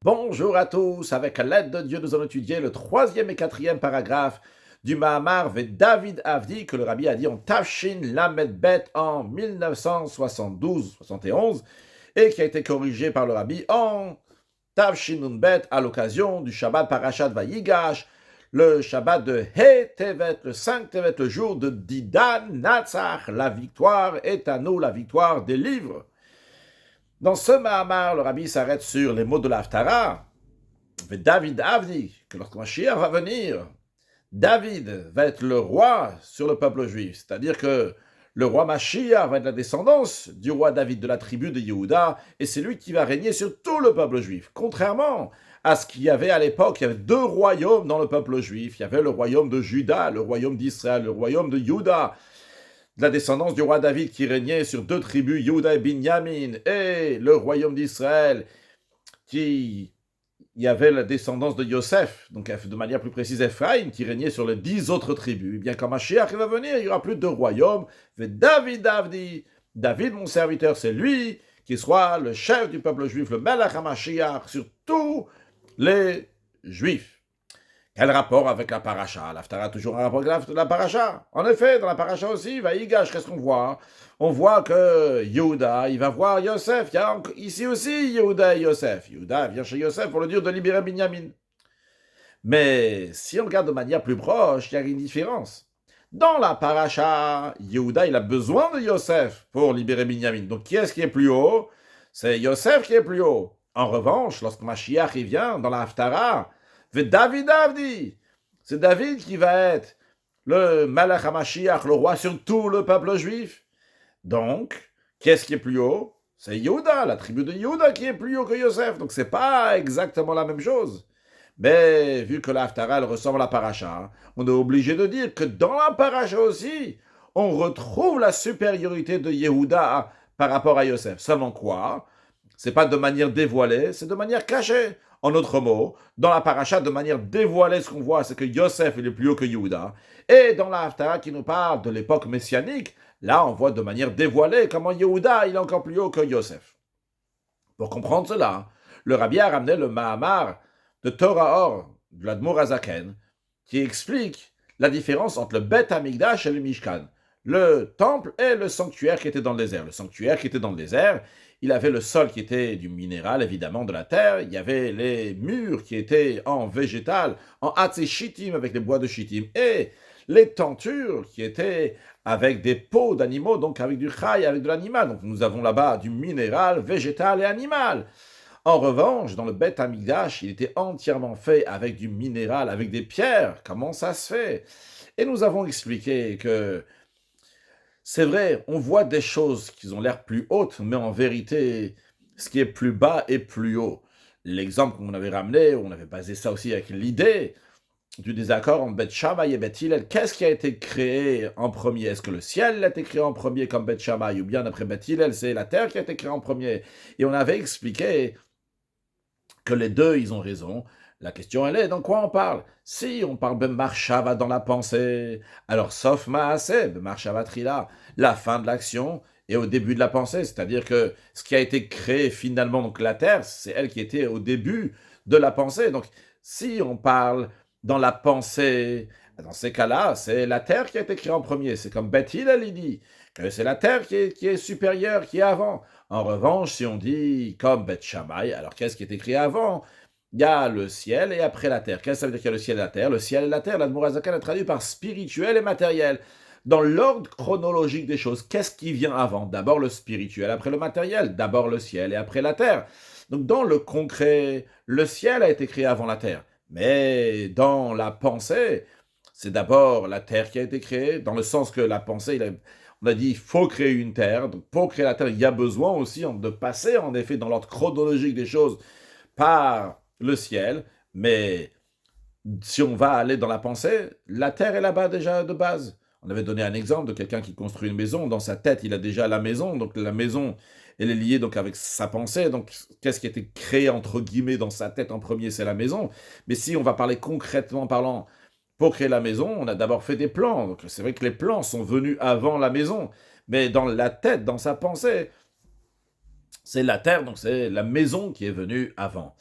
Bonjour à tous, avec l'aide de Dieu, nous allons étudier le troisième et quatrième paragraphe du Mahamar Ve David Avdi que le rabbi a dit en Tafshin Lamed Bet en 1972-71 et qui a été corrigé par le rabbi en Tafshin Nun Bet à l'occasion du Shabbat Parashat Vayigash, le Shabbat de He Tevet, le 5 Tevet, le jour de Didan Natsach, la victoire est à nous, la victoire des livres. Dans ce Mahamar, le rabbi s'arrête sur les mots de l'Haftara. David Avdi, que lorsque Mashiach va venir, David va être le roi sur le peuple juif. C'est-à-dire que le roi Mashiach va être la descendance du roi David de la tribu de Yehuda, et c'est lui qui va régner sur tout le peuple juif. Contrairement à ce qu'il y avait à l'époque, il y avait deux royaumes dans le peuple juif. Il y avait le royaume de Juda, le royaume d'Israël, le royaume de Yehuda, de la descendance du roi David qui régnait sur deux tribus, Yehuda et Binyamin, et le royaume d'Israël qui il y avait la descendance de Yosef, donc de manière plus précise Ephraïm, qui régnait sur les 10 autres tribus. Eh bien, quand Mashiach va venir, il n'y aura plus de royaume. David Avdi, David mon serviteur, c'est lui qui sera le chef du peuple juif, le Melech HaMashiach, sur tous les juifs. Quel rapport avec la paracha? L'Haftara a toujours un rapport avec la paracha. En effet, dans la paracha aussi, Vaïgash, qu'est-ce qu'on voit? On voit que Yehuda, il va voir Yosef. Il y a ici aussi Yehuda et Yosef. Yehuda vient chez Yosef pour le dire de libérer Binyamin. Mais si on regarde de manière plus proche, il y a une différence. Dans la paracha, Yehuda, il a besoin de Yosef pour libérer Binyamin. Donc qui est-ce qui est plus haut? C'est Yosef qui est plus haut. En revanche, lorsque Mashiach il vient dans la Haftara, David Avdi, c'est David qui va être le Malach HaMashiach, le roi sur tout le peuple juif. Donc, qu'est-ce qui est plus haut? C'est Yehuda, la tribu de Yehuda qui est plus haut que Yosef. Donc, c'est pas exactement la même chose. Mais vu que l'Haftara ressemble à la paracha, on est obligé de dire que dans la paracha aussi, on retrouve la supériorité de Yehuda par rapport à Yosef. Seulement quoi? C'est pas de manière dévoilée, c'est de manière cachée. En d'autres mots, dans la paracha, de manière dévoilée, ce qu'on voit, c'est que Yosef est plus haut que Yehuda. Et dans la Haftara qui nous parle de l'époque messianique, là, on voit de manière dévoilée comment Yehuda il est encore plus haut que Yosef. Pour comprendre cela, le rabbi a ramené le Mahamar de Torah Or, de l'Admor Azaken, qui explique la différence entre le Bet Hamikdash et le Mishkan. Le temple et le sanctuaire qui était dans le désert. Le sanctuaire qui était dans le désert, il avait le sol qui était du minéral, évidemment, de la terre. Il y avait les murs qui étaient en végétal, en hatz shittim, avec des bois de shittim. Et les tentures qui étaient avec des peaux d'animaux, donc avec du chai, avec de l'animal. Donc nous avons là-bas du minéral, végétal et animal. En revanche, dans le Bet Hamikdash, il était entièrement fait avec du minéral, avec des pierres. Comment ça se fait? Et nous avons expliqué que c'est vrai, on voit des choses qui ont l'air plus hautes, mais en vérité, ce qui est plus bas est plus haut. L'exemple qu'on avait ramené, on avait basé ça aussi avec l'idée du désaccord entre Bet Shammai et Bet Hillel. Qu'est-ce qui a été créé en premier? Est-ce que le ciel a été créé en premier comme Bet Shammai, ou bien d'après Bet Hillel, c'est la terre qui a été créée en premier? Et on avait expliqué que les deux, ils ont raison. La question, elle est, dans quoi on parle? Si on parle de Marshava dans la pensée, alors sauf Maaseh, Marshava Trila, la fin de l'action et au début de la pensée, c'est-à-dire que ce qui a été créé finalement, donc la terre, c'est elle qui était au début de la pensée. Donc, si on parle dans la pensée, dans ces cas-là, c'est la terre qui a été créée en premier. C'est comme Beth Hillel, il dit que c'est la terre qui est supérieure, qui est avant. En revanche, si on dit comme Beth Shammai, alors qu'est-ce qui est écrit avant? Il y a le ciel et après la terre. Qu'est-ce que ça veut dire qu'il y a le ciel et la terre? Le ciel et la terre, l'Admor Hazaken a traduit par spirituel et matériel. Dans l'ordre chronologique des choses, qu'est-ce qui vient avant? D'abord le spirituel, après le matériel. D'abord le ciel et après la terre. Donc dans le concret, le ciel a été créé avant la terre. Mais dans la pensée, c'est d'abord la terre qui a été créée, dans le sens que la pensée, on a dit, il faut créer une terre. Donc, pour créer la terre, il y a besoin aussi de passer, en effet, dans l'ordre chronologique des choses, par le ciel. Mais si on va aller dans la pensée, la terre est là-bas déjà de base. On avait donné un exemple de quelqu'un qui construit une maison. Dans sa tête, il a déjà la maison. Donc, la maison, elle est liée donc avec sa pensée. Donc, qu'est-ce qui a été créé, entre guillemets, dans sa tête en premier? C'est la maison. Mais si on va parler concrètement parlant, pour créer la maison, on a d'abord fait des plans. Donc c'est vrai que les plans sont venus avant la maison. Mais dans la tête, dans sa pensée, c'est la terre, donc c'est la maison qui est venue avant.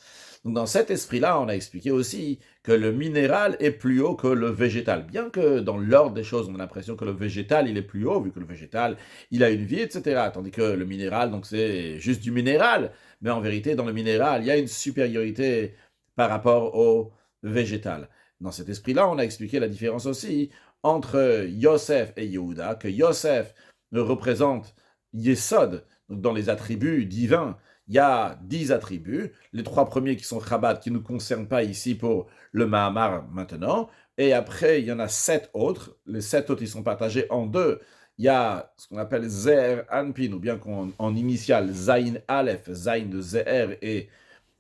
Donc, dans cet esprit-là, on a expliqué aussi que le minéral est plus haut que le végétal. Bien que dans l'ordre des choses, on a l'impression que le végétal, il est plus haut, vu que le végétal, il a une vie, etc. Tandis que le minéral, donc c'est juste du minéral. Mais en vérité, dans le minéral, il y a une supériorité par rapport au végétal. Dans cet esprit-là, on a expliqué la différence aussi entre Yosef et Yehuda, que Yosef représente Yesod, donc dans les attributs divins. Il y a 10 attributs, les 3 premiers qui sont Chabad, qui ne nous concernent pas ici pour le Mahamar maintenant, et après il y en a 7 autres, les 7 autres ils sont partagés en deux. Il y a ce qu'on appelle Zer Anpin, ou bien en initial Zain Aleph, Zain de Zer et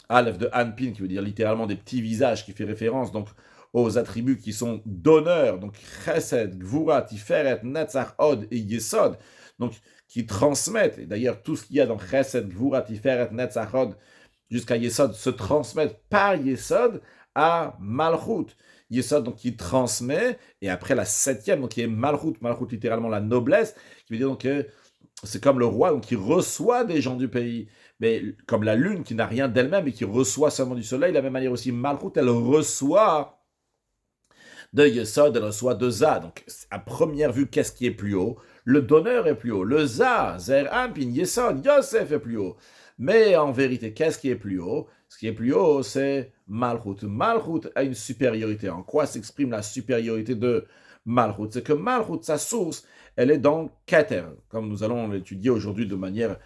Aleph de Anpin, qui veut dire littéralement des petits visages, qui fait référence donc aux attributs qui sont d'honneur, donc Chesed, Gvura, Tiferet, Netzach, Od et Yesod, donc qui transmettent, et d'ailleurs tout ce qu'il y a dans Chesed, Gvura, Tiferet, Netzach, Od, jusqu'à Yesod, se transmettent par Yesod à Malchut. Yesod, donc qui transmet, et après la 7e, donc qui est Malchut, Malchut littéralement la noblesse, qui veut dire donc que c'est comme le roi, donc qui reçoit des gens du pays, mais comme la lune qui n'a rien d'elle-même et qui reçoit seulement du soleil, de la même manière aussi Malchut, elle reçoit de Yesod, elle reçoit de Za. Donc, à première vue, qu'est-ce qui est plus haut? Le donneur est plus haut. Le Za, Zer Ampin, Yesod, Yosef est plus haut. Mais en vérité, qu'est-ce qui est plus haut? Ce qui est plus haut, c'est Malchut. Malchut a une supériorité. En quoi s'exprime la supériorité de Malchut? C'est que Malchut, sa source, elle est dans Keter, comme nous allons l'étudier aujourd'hui de manière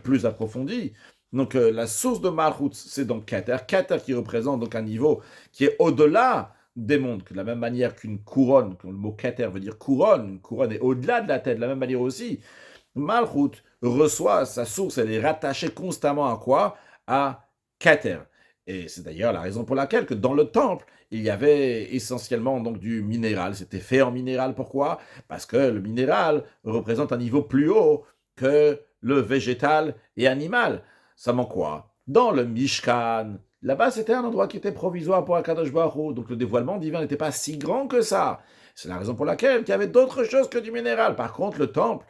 plus approfondie. Donc, la source de Malchut, c'est donc Keter. Keter qui représente donc un niveau qui est au-delà des mondes, que de la même manière qu'une couronne, le mot Keter veut dire couronne, une couronne est au-delà de la tête, de la même manière aussi, Malchut reçoit sa source, elle est rattachée constamment à quoi? À Keter. Et c'est d'ailleurs la raison pour laquelle que dans le temple, il y avait essentiellement donc du minéral. C'était fait en minéral. Pourquoi? Parce que le minéral représente un niveau plus haut que le végétal et animal. Ça manque quoi? Dans le Mishkan, là-bas, c'était un endroit qui était provisoire pour Akadosh Baruch Hu, donc le dévoilement divin n'était pas si grand que ça. C'est la raison pour laquelle il y avait d'autres choses que du minéral. Par contre, le temple,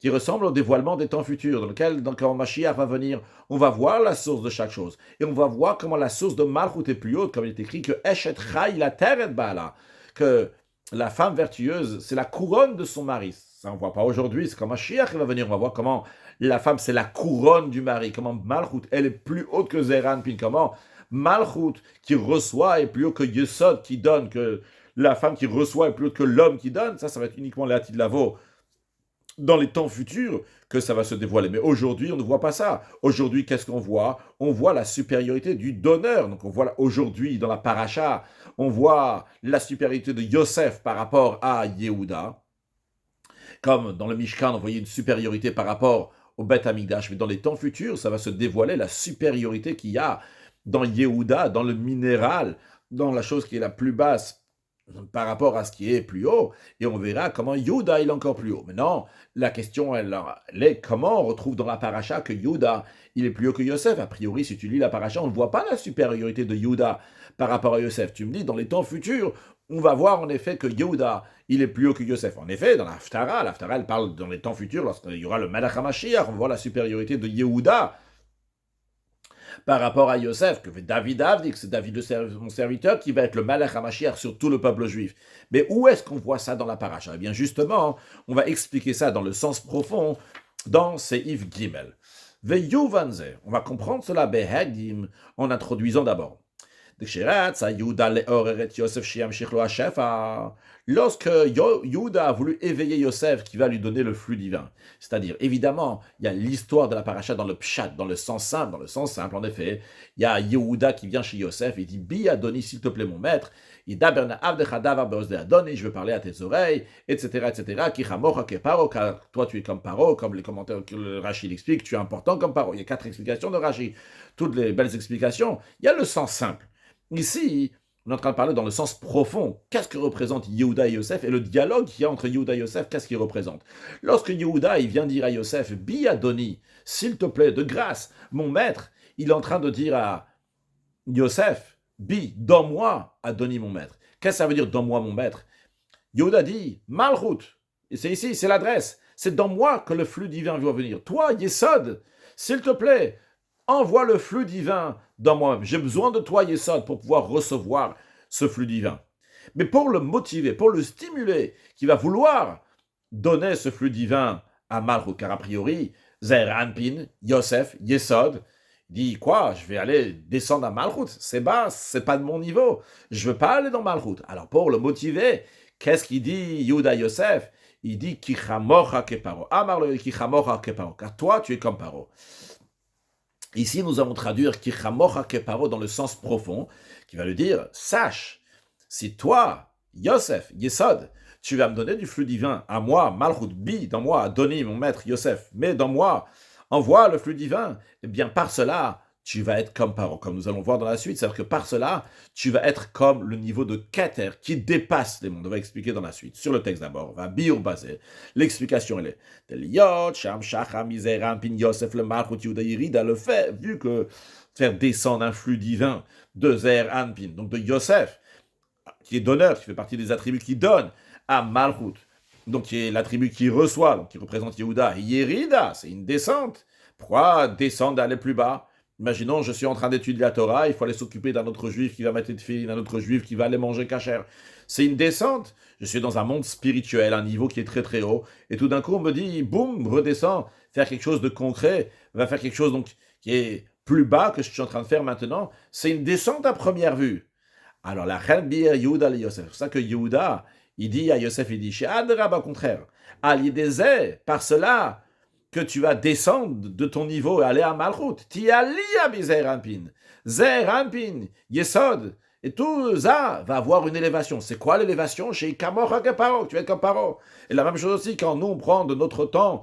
qui ressemble au dévoilement des temps futurs, dans lequel, quand Mashiach va venir, on va voir la source de chaque chose. Et on va voir comment la source de Malchut est plus haute, comme il est écrit que Eshet Chai la terre et Bala, que la femme vertueuse, c'est la couronne de son mari. Ça, on ne voit pas aujourd'hui, c'est quand Mashiach va venir, on va voir comment la femme, c'est la couronne du mari, comment Malchut, elle est plus haute que Zeran, puis comment Malchut, qui reçoit, est plus haut que Yesod, qui donne, que la femme qui reçoit est plus haute que l'homme qui donne. Ça va être uniquement l'Ati de Lavo dans les temps futurs que ça va se dévoiler. Mais aujourd'hui, on ne voit pas ça. Aujourd'hui, qu'est-ce qu'on voit? On voit la supériorité du donneur. Donc on voit aujourd'hui, dans la paracha, on voit la supériorité de Yosef par rapport à Yehuda. Comme dans le Mishkan, on voyait une supériorité par rapport au Beth Amikdash. Mais dans les temps futurs, ça va se dévoiler la supériorité qu'il y a dans Yehuda, dans le minéral, dans la chose qui est la plus basse par rapport à ce qui est plus haut, et on verra comment Yehuda est encore plus haut. Maintenant, la question, elle est comment on retrouve dans la paracha que Yehuda, il est plus haut que Yosef. A priori, si tu lis la paracha, on ne voit pas la supériorité de Yehuda par rapport à Yosef. Tu me dis, dans les temps futurs, on va voir en effet que Yehuda, il est plus haut que Yosef. En effet, dans l'Haftara, elle parle dans les temps futurs, lorsqu'il y aura le Melech HaMashiach, on voit la supériorité de Yehuda par rapport à Yosef, que David Avdik, c'est David mon serviteur, qui va être le Malach HaMashiach sur tout le peuple juif. Mais où est-ce qu'on voit ça dans la paracha? Eh bien justement, on va expliquer ça dans le sens profond, dans Seif Gimel. Veyuvanze, on va comprendre cela Behagim, en introduisant d'abord. Lorsque Yehuda a voulu éveiller Yosef qui va lui donner le flux divin, c'est-à-dire évidemment il y a l'histoire de la paracha dans le pshat, dans le sens simple en effet, il y a Yehuda qui vient chez Yosef et dit Bi Adoni s'il te plaît mon maître, je veux parler à tes oreilles, etc. Car toi tu es comme Paro, comme les commentaires que le Rashi l'explique, tu es important comme Paro. Il y a 4 explications de Rashi, toutes les belles explications. Il y a le sens simple. Ici, on est en train de parler dans le sens profond. Qu'est-ce que représente Yehuda et Yosef et le dialogue qu'il y a entre Yehuda et Yosef, qu'est-ce qu'il représente? Lorsque Yehuda il vient dire à Yosef, Bi Adoni, s'il te plaît, de grâce, mon maître, il est en train de dire à Yosef, Bi, donne-moi Adoni, mon maître. Qu'est-ce que ça veut dire, donne-moi mon maître? Yehuda dit, Malchut, et c'est ici, c'est l'adresse, c'est dans moi que le flux divin va venir. Toi, Yesod, s'il te plaît, envoie le flux divin dans moi-même. J'ai besoin de toi, Yesod, pour pouvoir recevoir ce flux divin. Mais pour le motiver, pour le stimuler, qui va vouloir donner ce flux divin à Malchut, car a priori, Zeir Anpin, Yosef, Yesod, dit quoi? Je vais aller descendre à Malchut, c'est bas, c'est pas de mon niveau, je veux pas aller dans Malchut. Alors pour le motiver, qu'est-ce qu'il dit Yehuda Yosef? Il dit Kichamocha keparo. Amarle Kichamocha keparo, car toi tu es comme Paro. Ici nous allons traduire Kichamocha keparo dans le sens profond, qui va lui dire sache, si toi, Yosef, Yesod, tu vas me donner du flux divin à moi, Malchut, Bi, dans moi, Adoni, mon maître, Yosef, mais dans moi, envoie le flux divin, eh bien par cela, tu vas être comme Paro, comme nous allons voir dans la suite, c'est-à-dire que par cela, tu vas être comme le niveau de Keter qui dépasse les mondes. On va expliquer dans la suite, sur le texte d'abord, va biur basé. L'explication elle est Teliot, Sham, Shacham, Mizeran, Pin, Yosef, le Malchut, Yehuda, Yerida, le fait, vu que faire descendre un flux divin de Zer Anpin, donc de Yosef, qui est donneur, qui fait partie des attributs qui donnent à Malchut, donc qui est l'attribut qui reçoit, donc qui représente Yehuda, Yerida, c'est une descente. Pourquoi descendre, aller plus bas? Imaginons, je suis en train d'étudier la Torah, il faut aller s'occuper d'un autre juif qui va mettre de fille, d'un autre juif qui va aller manger kasher. C'est une descente. Je suis dans un monde spirituel, un niveau qui est très très haut, et tout d'un coup on me dit, boum, redescends, faire quelque chose de concret, va faire quelque chose donc qui est plus bas que ce que je suis en train de faire maintenant. C'est une descente à première vue. Alors la reine bir Yehuda le Yosef. C'est pour ça que Yehuda, il dit à Yosef, il dit, chez Adrab, au contraire, à l'idée, par cela, que tu vas descendre de ton niveau et aller à Malchut. Ti ali à Zer Anpin. Zer Anpin, Yesod, et tout ça va avoir une élévation. C'est quoi l'élévation? Chez Kamor Paro, tu vas être comme Paro. Et la même chose aussi, quand nous, on prend de notre temps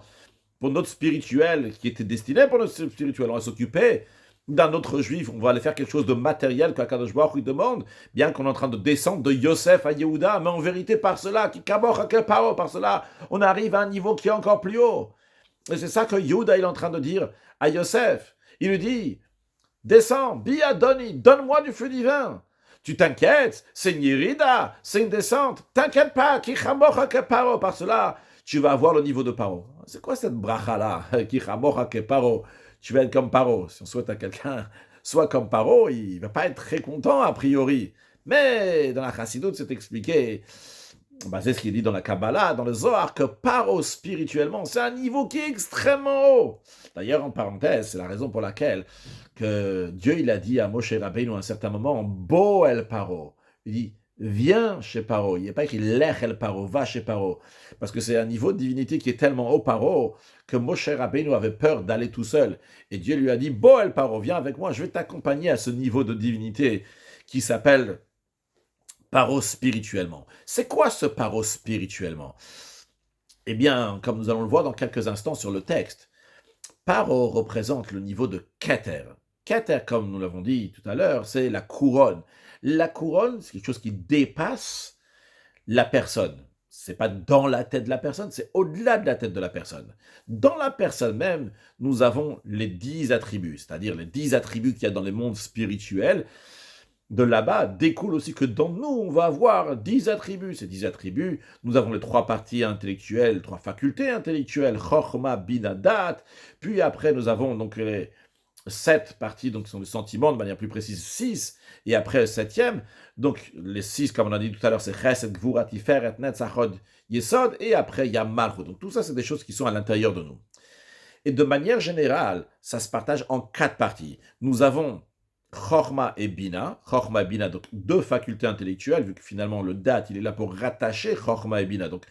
pour notre spirituel, qui était destiné pour notre spirituel, on va s'occuper d'un autre juif, on va aller faire quelque chose de matériel qu'Akadosh Baruch Hu demande, bien qu'on est en train de descendre de Yosef à Yehuda, mais en vérité, par cela, qui Kamor Paro, par cela, on arrive à un niveau qui est encore plus haut. Et c'est ça que Yehuda est en train de dire à Yosef. Il lui dit, descends, Biadoni, donne-moi du feu divin. Tu t'inquiètes, c'est une Yerida, c'est une descente. T'inquiète pas, Kichamocha Paro, par cela, tu vas avoir le niveau de Paro. C'est quoi cette bracha-là, Kichamocha Paro? Tu vas être comme Paro. Si on souhaite à quelqu'un soit comme Paro, il ne va pas être très content a priori. Mais dans la Chassidoute, c'est expliqué, c'est ce qui est dit dans la Kabbalah, dans le Zohar, que Paro spirituellement, c'est un niveau qui est extrêmement haut. D'ailleurs, en parenthèse, c'est la raison pour laquelle que Dieu il a dit à Moshe Rabbeinu à un certain moment, Bo el Paro. Il dit, viens chez Paro. Il n'y a pas écrit Lech el Paro, va chez Paro. Parce que c'est un niveau de divinité qui est tellement haut, Paro, que Moshe Rabbeinu avait peur d'aller tout seul. Et Dieu lui a dit, Bo el Paro, viens avec moi, je vais t'accompagner à ce niveau de divinité qui s'appelle Paro spirituellement. C'est quoi ce Paro spirituellement? Eh bien, comme nous allons le voir dans quelques instants sur le texte, Paro représente le niveau de Keter. Keter, comme nous l'avons dit tout à l'heure, c'est la couronne. La couronne, c'est quelque chose qui dépasse la personne. C'est pas dans la tête de la personne, c'est au-delà de la tête de la personne. Dans la personne même, nous avons les 10 attributs, c'est-à-dire les 10 attributs qu'il y a dans les mondes spirituels. De là-bas découle aussi que dans nous, on va avoir 10 attributs. Ces 10 attributs, nous avons les 3 parties intellectuelles, 3 facultés intellectuelles, Chochma, Bina, Dat. Puis après, nous avons donc les 7 parties, donc qui sont les sentiments, de manière plus précise 6. Et après, le 7e, donc les 6, comme on a dit tout à l'heure, c'est Chesed, Gvura, Tiferet, Netzachod, Yesod. Et après, il y a Malchut. Donc tout ça, c'est des choses qui sont à l'intérieur de nous. Et de manière générale, ça se partage en 4 parties. Nous avons Chorma et Bina. Chorma et Bina, donc 2 facultés intellectuelles, vu que finalement le Dat, il est là pour rattacher Chorma et Bina. Donc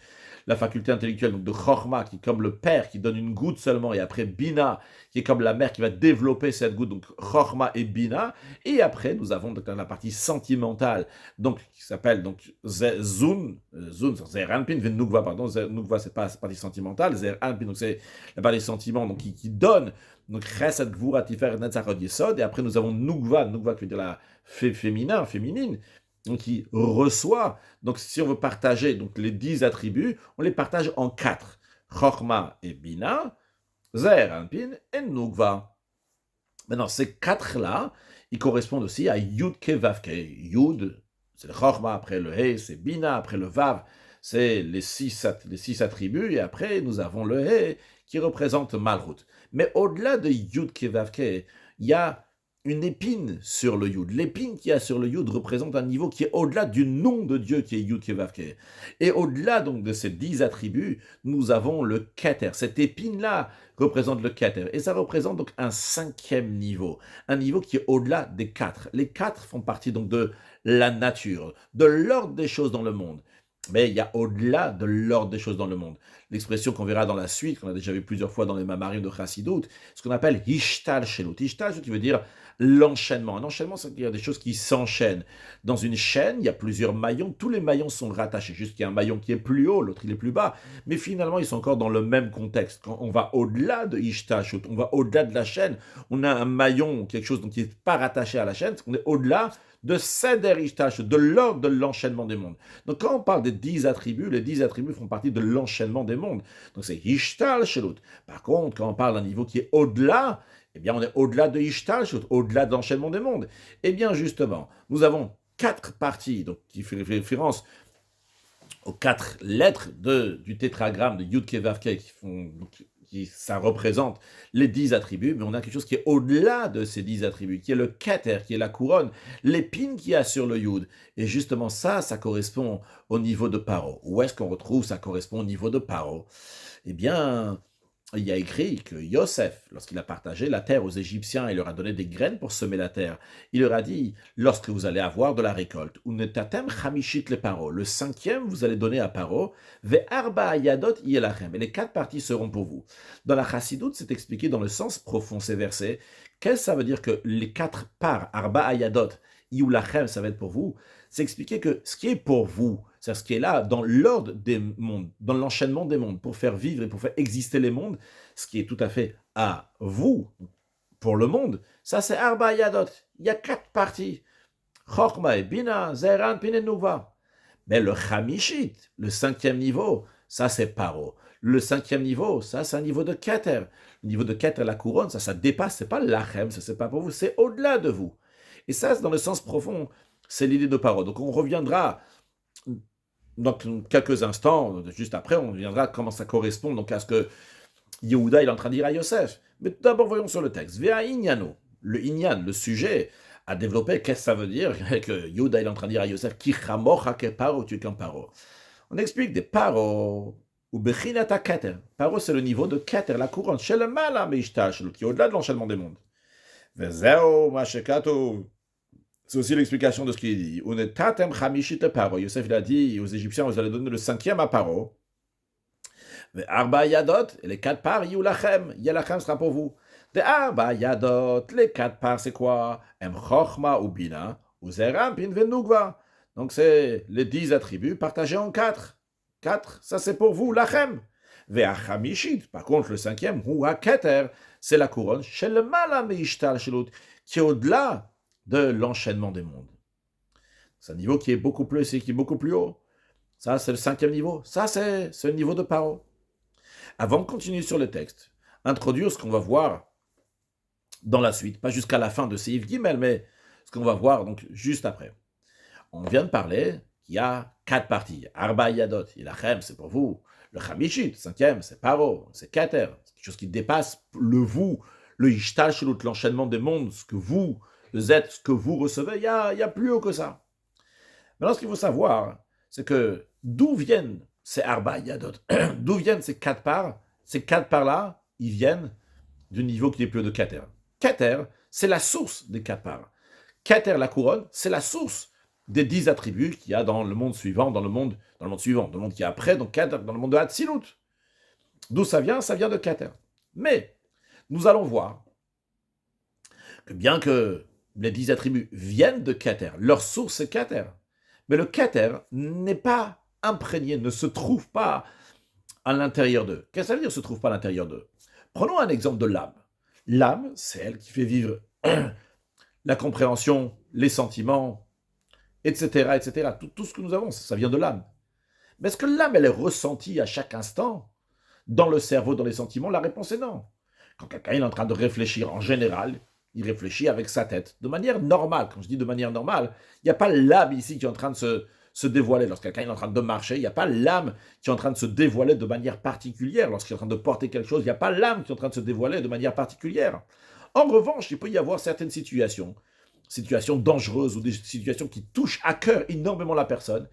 la faculté intellectuelle donc de Chorma, qui est comme le père qui donne une goutte seulement, et après Bina, qui est comme la mère qui va développer cette goutte, donc Chorma et Bina. Et après, nous avons donc la partie sentimentale, donc qui s'appelle donc Zun, Zer Anpin, Nukva, pardon, Nukva c'est pas la partie sentimentale, Zer Anpin, donc c'est la partie sentiments, donc qui donne. Donc, Chesed, Gvura, Tiferet, Netzachod, Yesod. Et après, nous avons Nukva qui veut dire la féminine, donc qui reçoit. Donc, si on veut partager donc, les 10 attributs, on les partage en 4. Chorma et Bina, Zer, Anpin et Nukva. Maintenant, ces 4-là, ils correspondent aussi à Yud, Ke, Vav, Ke. Yud, c'est le Chorma, après le He, c'est Bina, après le Vav, c'est les 6 attributs. Et après, nous avons le He, qui représente Malchut. Mais au-delà de Yud Ke Vav Ke, il y a une épine sur le Yud. L'épine qu'il y a sur le Yud représente un niveau qui est au-delà du nom de Dieu qui est Yud Kevavke. Et au-delà donc de ces 10 attributs, nous avons le Keter. Cette épine-là représente le Keter. Et ça représente donc un 5e niveau. Un niveau qui est au-delà des 4. Les 4 font partie donc de la nature, de l'ordre des choses dans le monde. Mais il y a au-delà de l'ordre des choses dans le monde. L'expression qu'on verra dans la suite, qu'on a déjà vu plusieurs fois dans les Mamarim de Chassidut, ce qu'on appelle Ishtal Shelut. Ishtal, ce qui veut dire l'enchaînement. Un enchaînement, c'est qu'il y a des choses qui s'enchaînent. Dans une chaîne, il y a plusieurs maillons. Tous les maillons sont rattachés. Juste qu'il y a un maillon qui est plus haut, l'autre il est plus bas. Mais finalement, ils sont encore dans le même contexte. Quand on va au-delà de Ishtal Shelut, on va au-delà de la chaîne, on a un maillon, quelque chose donc, qui n'est pas rattaché à la chaîne, on est au-delà de Seder Ishtal Shelut, de l'ordre de l'enchaînement des mondes. Donc quand on parle des 10 attributs, les 10 attributs font partie de l'enchaînement des mondes. Donc c'est Ishtal Shelut. Par contre, quand on parle d'un niveau qui est au-delà, eh bien on est au-delà de Ishtal Shelut, au-delà de l'enchaînement des mondes. Eh bien justement, nous avons 4 parties donc, qui font référence aux 4 lettres du tétragramme de Yud Kei Vav Kei ça représente les 10 attributs, mais on a quelque chose qui est au-delà de ces 10 attributs, qui est le Keter, qui est la couronne, l'épine qu'il y a sur le Yud. Et justement ça correspond au niveau de Paro. Où est-ce qu'on retrouve ça correspond au niveau de Paro? Eh bien, il y a écrit que Yosef, lorsqu'il a partagé la terre aux Égyptiens, il leur a donné des graines pour semer la terre. Il leur a dit, lorsque vous allez avoir de la récolte, Unetatem chamishit le Paro, le 5e vous allez donner à Paro, ve arba yadot yelachem, et les 4 parties seront pour vous. Dans la Chassidoute, c'est expliqué dans le sens profond ces versets. Qu'est-ce que ça veut dire que les 4 parts, arba ayadot, yulachem, ça va être pour vous? C'est expliquer que ce qui est pour vous, c'est ce qui est là dans l'ordre des mondes, dans l'enchaînement des mondes, pour faire vivre et pour faire exister les mondes, ce qui est tout à fait à vous, pour le monde, ça c'est Arba Yadot. Il y a 4 parties. Chokma et Bina, Zeran, Pinenuva. Mais le Chamishit, le 5e niveau, ça c'est Paro. Le 5e niveau, ça c'est un niveau de Keter. Le niveau de Keter, la couronne, ça dépasse, c'est pas l'Achem, ça c'est pas pour vous, c'est au-delà de vous. Et ça, c'est dans le sens profond, c'est l'idée de Paro. Donc on reviendra dans quelques instants, juste après, on reviendra comment ça correspond donc à ce que Yehuda il est en train de dire à Yosef. Mais tout d'abord, voyons sur le texte. Vea Inyano, le Inyan, le sujet, à développer, qu'est-ce que ça veut dire que Yehuda il est en train de dire à Yosef, Ki chamocha ke paro, tu es qu'un paro. On explique des paro, ou bechinata keter. Paro, c'est le niveau de keter, la couronne, chez le mala meishtash, qui est au-delà de l'enchaînement des mondes. Vezeo mashekato. C'est aussi l'explication de ce qu'il dit. Unetatem chamishit paro. Yosef il a dit aux Égyptiens, vous allez donner le 5e à Paro. Mais arba yadot, et les 4 parts, yulachem. Yalachem sera pour vous. De arba yadot, les 4 parts, c'est quoi? Em chochma ou bina, ou zeram pin venugva. Donc c'est les 10 attributs partagés en 4. 4, ça c'est pour vous, lachem. Ve'achamishit, par contre le 5e, ou keter, c'est la couronne, shel mala meishtal shelut, qui est au-delà de l'enchaînement des mondes. C'est un niveau qui est beaucoup plus haut. Ça, c'est le 5e niveau. Ça, c'est le niveau de Paro. Avant de continuer sur le texte, introduire ce qu'on va voir dans la suite, pas jusqu'à la fin de Seif Gimel, mais ce qu'on va voir donc juste après. On vient de parler qu'il y a 4 parties. Arba Yadot, Yilachem, c'est pour vous. Le Chamishit, 5e, c'est Paro, c'est Keter. C'est quelque chose qui dépasse le vous, le Ishtal Shelut, l'enchaînement des mondes, ce que vous êtes, ce que vous recevez, il y a plus haut que ça. Maintenant, ce qu'il faut savoir, c'est que d'où viennent ces Arba Yadot, d'où viennent ces 4 parts? Ces 4 parts-là, ils viennent du niveau qui est plus haut de Keter. Keter, c'est la source des 4 parts. Keter, la couronne, c'est la source des 10 attributs qu'il y a dans le monde suivant, dans le monde suivant, dans le monde qui est après, donc Keter, dans le monde de Hatzilut. D'où ça vient? Ça vient de Keter. Mais, nous allons voir que bien que les 10 attributs viennent de Keter, leur source est Keter, mais le Keter n'est pas imprégné, ne se trouve pas à l'intérieur d'eux. Qu'est-ce que ça veut dire, se trouve pas à l'intérieur d'eux? Prenons un exemple de l'âme. L'âme, c'est elle qui fait vivre la compréhension, les sentiments, etc., etc. Tout ce que nous avons, ça vient de l'âme. Mais est-ce que l'âme, elle est ressentie à chaque instant dans le cerveau, dans les sentiments? La réponse est non. Quand quelqu'un est en train de réfléchir, en général, il réfléchit avec sa tête, de manière normale. Quand je dis de manière normale, il n'y a pas l'âme ici qui est en train de se dévoiler. Lorsque quelqu'un est en train de marcher, il n'y a pas l'âme qui est en train de se dévoiler de manière particulière. Lorsqu'il est en train de porter quelque chose, il n'y a pas l'âme qui est en train de se dévoiler de manière particulière. En revanche, il peut y avoir certaines situations dangereuses ou des situations qui touchent à cœur énormément la personne,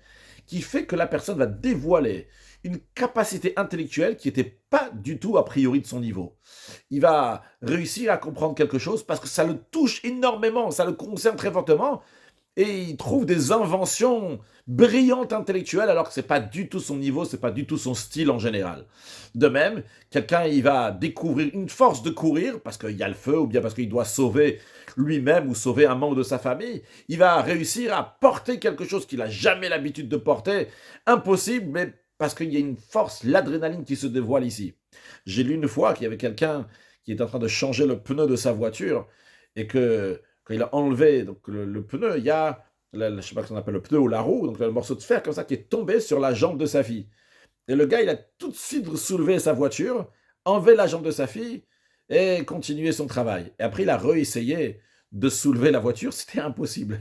qui fait que la personne va dévoiler une capacité intellectuelle qui n'était pas du tout a priori de son niveau. Il va réussir à comprendre quelque chose parce que ça le touche énormément, ça le concerne très fortement, et il trouve des inventions brillantes intellectuelles alors que c'est pas du tout son niveau, c'est pas du tout son style en général. De même, quelqu'un il va découvrir une force de courir parce qu'il y a le feu ou bien parce qu'il doit sauver lui-même ou sauver un membre de sa famille. Il va réussir à porter quelque chose qu'il n'a jamais l'habitude de porter. Impossible, mais parce qu'il y a une force, l'adrénaline qui se dévoile ici. J'ai lu une fois qu'il y avait quelqu'un qui était en train de changer le pneu de sa voiture et que quand il a enlevé donc, le pneu, il y a, je ne sais pas ce qu'on appelle le pneu ou la roue, donc le morceau de fer comme ça qui est tombé sur la jambe de sa fille. Et le gars, il a tout de suite soulevé sa voiture, enlevé la jambe de sa fille et continué son travail. Et après, il a réessayé de soulever la voiture, c'était impossible.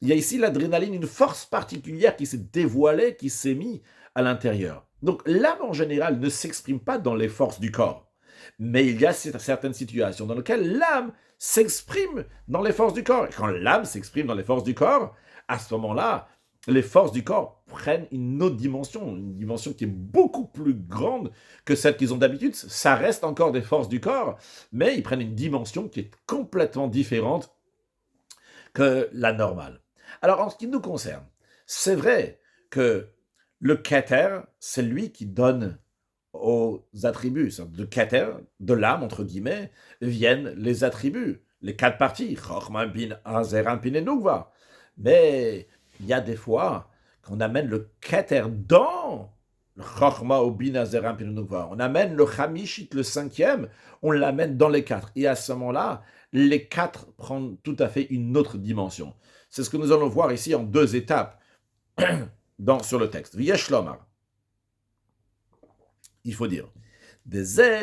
Il y a ici l'adrénaline, une force particulière qui s'est dévoilée, qui s'est mise à l'intérieur. Donc l'âme en général ne s'exprime pas dans les forces du corps. Mais il y a certaines situations dans lesquelles l'âme s'exprime dans les forces du corps. Et quand l'âme s'exprime dans les forces du corps, à ce moment-là, les forces du corps prennent une autre dimension, une dimension qui est beaucoup plus grande que celle qu'ils ont d'habitude. Ça reste encore des forces du corps, mais ils prennent une dimension qui est complètement différente que la normale. Alors, en ce qui nous concerne, c'est vrai que le Keter, c'est lui qui donne aux attributs. De Keter, de l'âme, entre guillemets, viennent les attributs, les 4 parties. Chochma, bin, Azeran, pin et Nukva. Mais il y a des fois qu'on amène le Keter dans le Chochma, ou bin, Azeran, pin et Nukva. On amène le Chamishit, le 5e, on l'amène dans les 4. Et à ce moment-là, les 4 prennent tout à fait une autre dimension. C'est ce que nous allons voir ici en 2 étapes sur le texte. V'yesh lomar. Il faut dire, ça,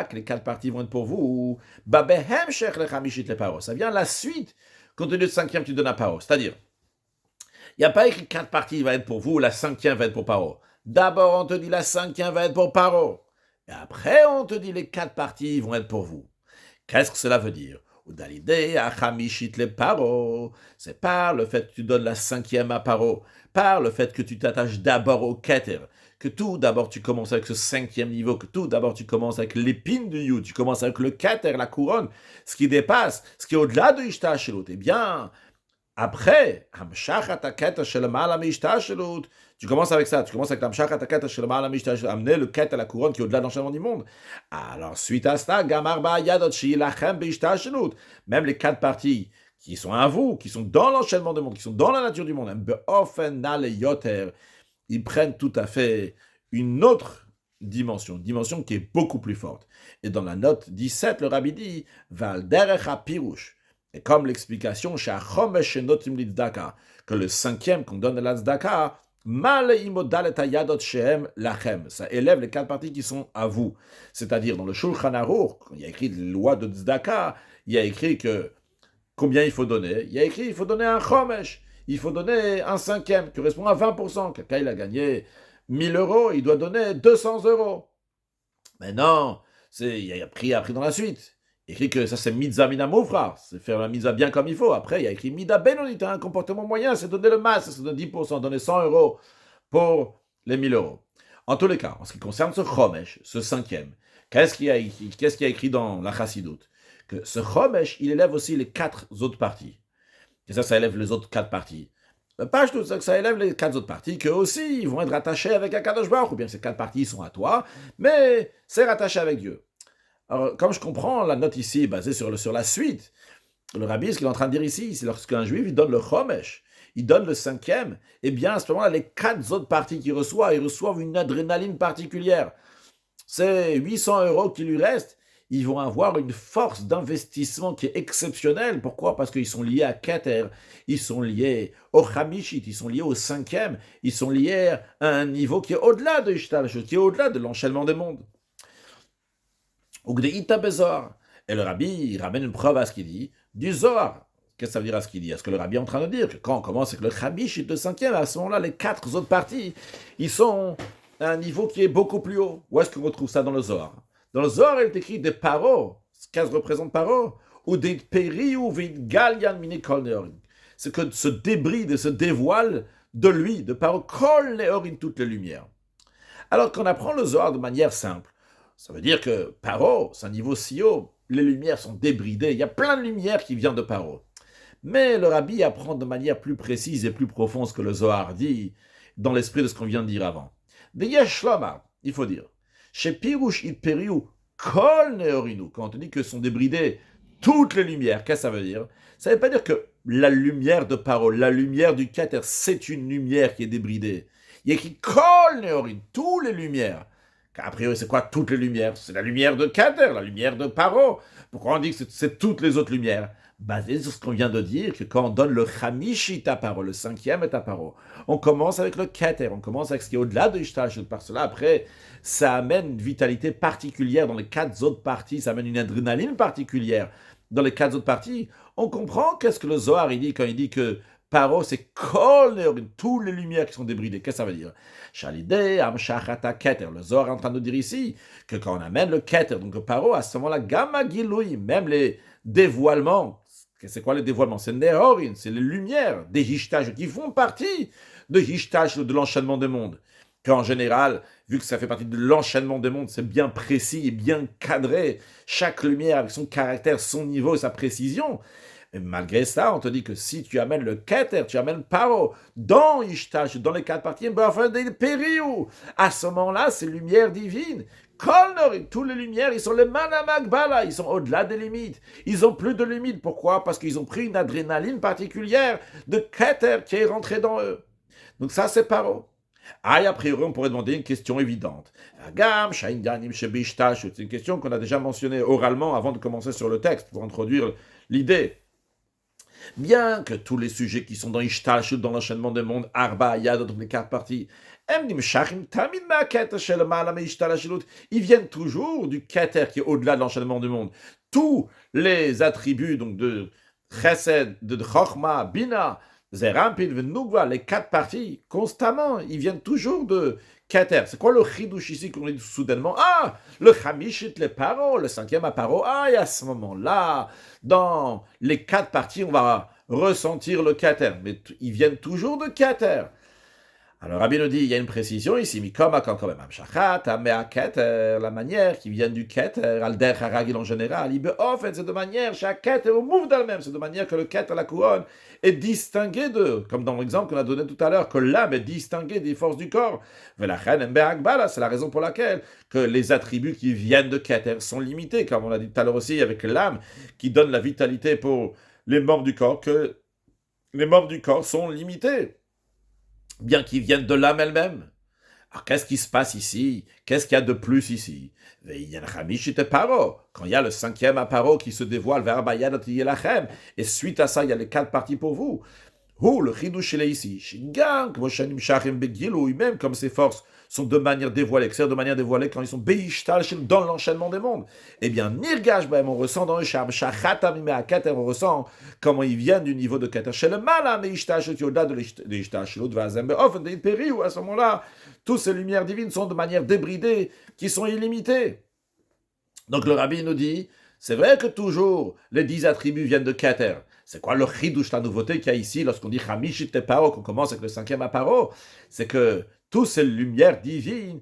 que les 4 parties vont être pour vous. Ça vient la suite, compte tenu de 5e, tu donnes à Paro. C'est-à-dire, il n'y a pas écrit 4 parties va être pour vous, la 5e va être pour Paro. D'abord, on te dit la 5e va être pour Paro. Et après, on te dit les 4 parties vont être pour vous. Qu'est-ce que cela veut dire? C'est par le fait que tu donnes la 5e à Paro, par le fait que tu t'attaches d'abord au Keter, que tout d'abord tu commences avec ce 5e niveau, que tout d'abord tu commences avec l'épine du Yud, tu commences avec le Keter, la couronne, ce qui dépasse, ce qui est au-delà de Ishtashelut. Eh bien, après, tu commences avec ça, tu commences avec amener le Ket à la couronne qui est au-delà de l'enchaînement du monde. Alors, suite à cela, même les 4 parties qui sont à vous, qui sont dans l'enchaînement du monde, qui sont dans la nature du monde, ils prennent tout à fait une autre dimension, une dimension qui est beaucoup plus forte. Et dans la note 17, le rabbi dit, Valderech pirush. Et comme l'explication, que le 5e qu'on donne à la tzedaka, ça élève les 4 parties qui sont à vous. C'est-à-dire, dans le Shulchan Aruch, quand il y a écrit les lois de tzedaka, il y a écrit que combien il faut donner. Il y a écrit il faut donner un chomesh, il faut donner un 5e, qui correspond à 20%. Quelqu'un, il a gagné 1000 euros, il doit donner 200 euros. Mais non, il y a appris dans la suite. Il écrit que ça c'est mitzvah mina moufra, c'est faire la mitzvah bien comme il faut. Après, il y a écrit mida benonit, un comportement moyen, c'est donner le masse, c'est donner 10%, donner 100 euros pour les 1000 euros. En tous les cas, en ce qui concerne ce chomesh, ce 5e, qu'est-ce qu'il y a écrit dans la chassidoute? Que ce chomesh, il élève aussi les 4 autres parties. Et ça élève les autres 4 parties. Pas tout ça, que ça élève les 4 autres parties, qu'eux aussi, ils vont être rattachés avec Akadosh Baruch, ou bien ces 4 parties sont à toi, mais c'est rattaché avec Dieu. Alors, comme je comprends, la note ici est basée sur la suite. Le rabbi, ce qu'il est en train de dire ici, c'est lorsqu'un juif, il donne le chomesh, il donne le 5e, eh bien, à ce moment-là, les 4 autres parties qu'il reçoit, ils reçoivent une adrénaline particulière. C'est 800 euros qui lui restent, ils vont avoir une force d'investissement qui est exceptionnelle. Pourquoi? Parce qu'ils sont liés à Keter, ils sont liés au Chamishit, ils sont liés au 5e, ils sont liés à un niveau qui est au-delà de Ishtal, qui est au-delà de l'enchaînement des mondes. Et le rabbi il ramène une preuve à ce qu'il dit du Zohar. Qu'est-ce que ça veut dire à ce qu'il dit? Est-ce que le rabbi est en train de dire que quand on commence avec le Chamishit de 5e, à ce moment-là, les 4 autres parties, ils sont à un niveau qui est beaucoup plus haut. Où est-ce qu'on retrouve ça dans le Zohar? Dans le Zohar, il est écrit des paro, qu'est-ce que représente paro, ou des péri ou galian mine kol neorin. C'est que se débride et se dévoile de lui, de paro, kol neorin, toutes les lumières. Alors qu'on apprend le Zohar de manière simple, ça veut dire que paro, c'est un niveau si haut, les lumières sont débridées, il y a plein de lumière qui vient de paro. Mais le Rabbi apprend de manière plus précise et plus profonde ce que le Zohar dit, dans l'esprit de ce qu'on vient de dire avant. De Yesh Lomar, il faut dire, chez Pirouche it Periou, Kol Neorinu, quand on dit que sont débridées toutes les lumières, qu'est-ce que ça veut dire? Ça ne veut pas dire que la lumière de parole, la lumière du Keter, c'est une lumière qui est débridée. Il y a écrit Kol Neorin, toutes les lumières. A priori, c'est quoi toutes les lumières? C'est la lumière de Keter, la lumière de Paro. Pourquoi on dit que c'est toutes les autres lumières? Basé sur ce qu'on vient de dire, que quand on donne le Chamishi Taparo, le 5e Taparo, on commence avec le Keter, on commence avec ce qui est au-delà de Ishtash. Par cela, après, ça amène une vitalité particulière dans les 4 autres parties, ça amène une adrénaline particulière dans les 4 autres parties. On comprend qu'est-ce que le Zohar il dit quand il dit que Paro, c'est Kol, toutes les lumières qui sont débridées. Qu'est-ce que ça veut dire? Shalideh, Amshachata Keter. Le Zohar est en train de nous dire ici que quand on amène le Keter, donc le Paro, à ce moment-là, Gamma Giloui, même les dévoilements. C'est quoi les dévoilements? C'est Nehorin, c'est les lumières des Hishtash qui font partie de Hishtash, de l'enchaînement des mondes. Qu'en général, vu que ça fait partie de l'enchaînement des mondes, c'est bien précis et bien cadré, chaque lumière avec son caractère, son niveau et sa précision. Et malgré ça, on te dit que si tu amènes le Keter, tu amènes Paro dans Ishtash, dans les 4 parties, enfin des périou. À ce moment-là, c'est lumière divine. Kolnor, toutes les lumières, ils sont les manamagbala, ils sont au-delà des limites. Ils ont plus de limites. Pourquoi? Parce qu'ils ont pris une adrénaline particulière de Keter qui est rentrée dans eux. Donc ça, c'est Paro. A priori, on pourrait demander une question évidente. C'est une question qu'on a déjà mentionnée oralement avant de commencer sur le texte, pour introduire l'idée. Bien que tous les sujets qui sont dans Ishtash, dans l'enchaînement des mondes, Arba, Yad, dans les 4 parties, ils viennent toujours du Keter qui est au-delà de l'enchaînement du monde. Tous les attributs donc de Chesed, de Chochma, Bina, Zerampil, Venugva, les 4 parties, constamment, ils viennent toujours de Keter. C'est quoi le chidouche ici qu'on dit soudainement? Ah, le Chamishit, les paro, le 5e à paro. Ah, et à ce moment-là, dans les 4 parties, on va ressentir le Keter. Mais ils viennent toujours de Keter. Alors Rabbi nous dit, il y a une précision ici, mais comme quand même, la manière qui vient du Keter, Alder Haragil en général, en fait, c'est de manière, chaque Keter au mouvement d'elle-même, c'est de manière que le Keter, la couronne, est distingué d'eux, comme dans l'exemple qu'on a donné tout à l'heure, que l'âme est distinguée des forces du corps. C'est la raison pour laquelle que les attributs qui viennent de Keter sont limités, comme on a dit tout à l'heure aussi, avec l'âme qui donne la vitalité pour les membres du corps, que les membres du corps sont limités, bien qu'ils viennent de l'âme elle-même. Alors, qu'est-ce qui se passe ici? Qu'est-ce qu'il y a de plus ici? Quand il y a le 5e aparo qui se dévoile vers Bayad Yelachem, et suite à ça, il y a les 4 parties pour vous. Le chidouche il est ici. Même comme ces forces sont de manière dévoilée, c'est-à-dire de manière dévoilée quand ils sont beishtal dans l'enchaînement des mondes. Eh bien, nirgash on ressent dans le sham, on ressent comment ils viennent du niveau de keter. Chez le mal, mais ishtash au-delà de l'ishtash, l'autre va zembe off, des périodes à ce moment-là, toutes ces lumières divines sont de manière débridée, qui sont illimitées. Donc le rabbi nous dit, c'est vrai que toujours les 10 attributs viennent de keter. C'est quoi le chidouche, la nouveauté qu'il y a ici lorsqu'on dit chamishit paro, qu'on commence avec le 5e aparo? C'est que toutes ces lumières divines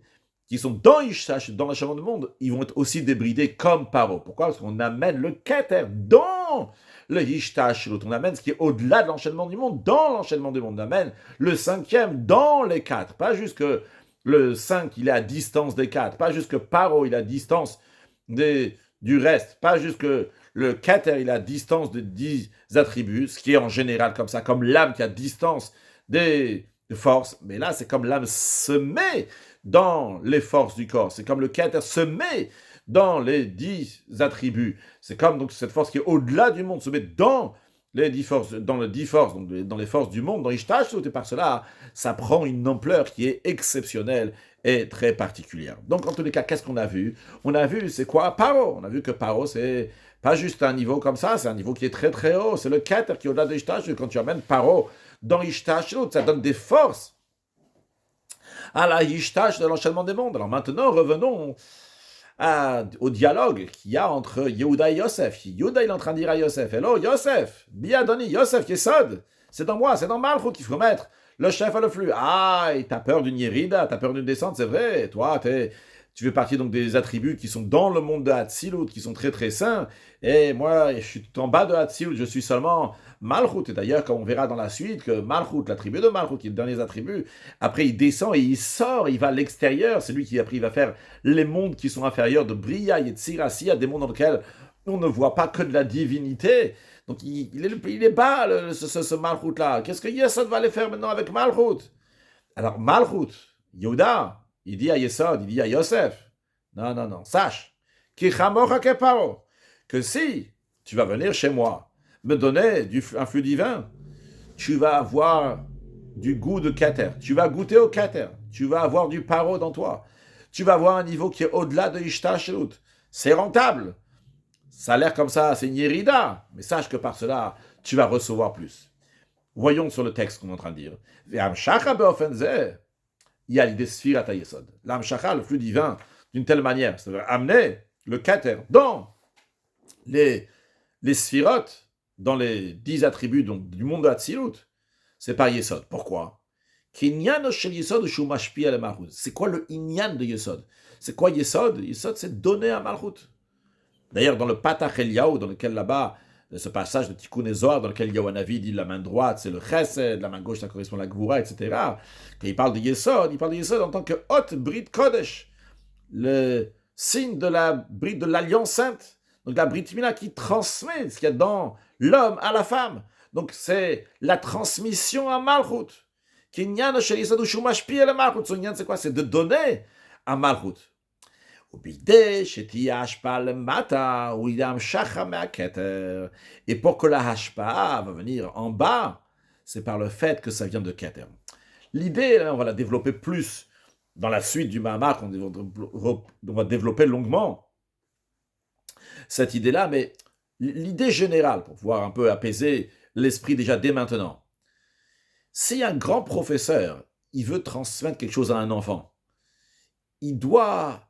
qui sont dans Ishtash, dans l'enchaînement du monde, ils vont être aussi débridés comme paro. Pourquoi? Parce qu'on amène le Keter dans le Ishtash, on amène ce qui est au-delà de l'enchaînement du monde, dans l'enchaînement du monde. On amène le 5e dans les 4. Pas juste que le 5, il est à distance des 4. Pas juste que paro, il est à distance du reste. Pas juste que le Keter, il est à distance des 10 attributs, ce qui est en général comme ça, comme l'âme qui est à distance des forces. Mais là, c'est comme l'âme se met dans les forces du corps. C'est comme le Keter se met dans les 10 attributs. C'est comme donc cette force qui est au-delà du monde se met dans les 10 forces, donc dans les forces du monde, dans Ishtash, et par cela, ça prend une ampleur qui est exceptionnelle et très particulière. Donc, en tous les cas, qu'est-ce qu'on a vu? On a vu, c'est quoi? Paro. On a vu que Paro, c'est pas juste un niveau comme ça, c'est un niveau qui est très très haut. C'est le Keter qui est au-delà de Ishtash. Quand tu amènes Paro dans Ishtash, ça donne des forces à la Ishtash de l'enchaînement des mondes. Alors maintenant, revenons au dialogue qu'il y a entre Yehuda et Yosef. Yehuda, il est en train de dire à Yosef, hello, Yosef, Biadoni, Yosef, Yesod, c'est dans moi, c'est dans Malchut qu'il faut mettre le chef à le flux. Ah, et t'as peur d'une Yerida, t'as peur d'une descente, c'est vrai. Toi, tu fais partie donc des attributs qui sont dans le monde de Hatzilut, qui sont très très saints. Et moi, je suis tout en bas de Hatzilut, je suis seulement Malchut. Et d'ailleurs, comme on verra dans la suite, que Malchut, l'attribut de Malchut, qui est le dernier attribut, après il descend et il sort, il va à l'extérieur. C'est lui qui après il va faire les mondes qui sont inférieurs de Bria et Tzira, Sia, des mondes dans lesquels on ne voit pas que de la divinité. Donc il est bas, ce Malchut-là. Qu'est-ce que Yesod va aller faire maintenant avec Malchut? Alors Malchut, Yehuda, il dit à Yesod, il dit à Yosef, non, non, non, sache, que si tu vas venir chez moi, me donner un flux divin, tu vas avoir du goût de Keter, tu vas goûter au Keter, tu vas avoir du paro dans toi, tu vas avoir un niveau qui est au-delà de Ishtashrut. C'est rentable. Ça a l'air comme ça, c'est une Yerida, mais sache que par cela, tu vas recevoir plus. Voyons sur le texte qu'on est en train de dire. Il y a l'idée Sfirat Yesod. L'Amshacha, le flux divin, d'une telle manière, c'est-à-dire amener le Keter dans les Sphirotes, dans les 10 attributs donc, du monde de Hatzilut, c'est par Yesod. Pourquoi? C'est quoi le Inyan de Yesod? C'est quoi Yesod? Yesod, c'est donner à Malchut. D'ailleurs, dans le Patach Eliyahu, dans lequel là-bas, ce passage de Tikkun Zohar, dans lequel Yohanavi dit la main droite, c'est le Chesed, la main gauche, ça correspond à la Gvura, etc. Quand il parle de Yesod, en tant que Hot Brit Kodesh, le signe de la Brit de l'Alliance Sainte, donc la Brit Mila qui transmet ce qu'il y a dans l'homme à la femme. Donc c'est la transmission à Malchut. Kinyan shel Yesod hu mashpi el Malchut. Son Inyan, c'est quoi? C'est de donner à Malchut. Et pour que la hashpa va venir en bas, c'est par le fait que ça vient de Keter. L'idée, on va la développer plus dans la suite du Mahamar, on va développer longuement cette idée-là, mais l'idée générale, pour pouvoir un peu apaiser l'esprit déjà dès maintenant. Si un grand professeur, il veut transmettre quelque chose à un enfant, il doit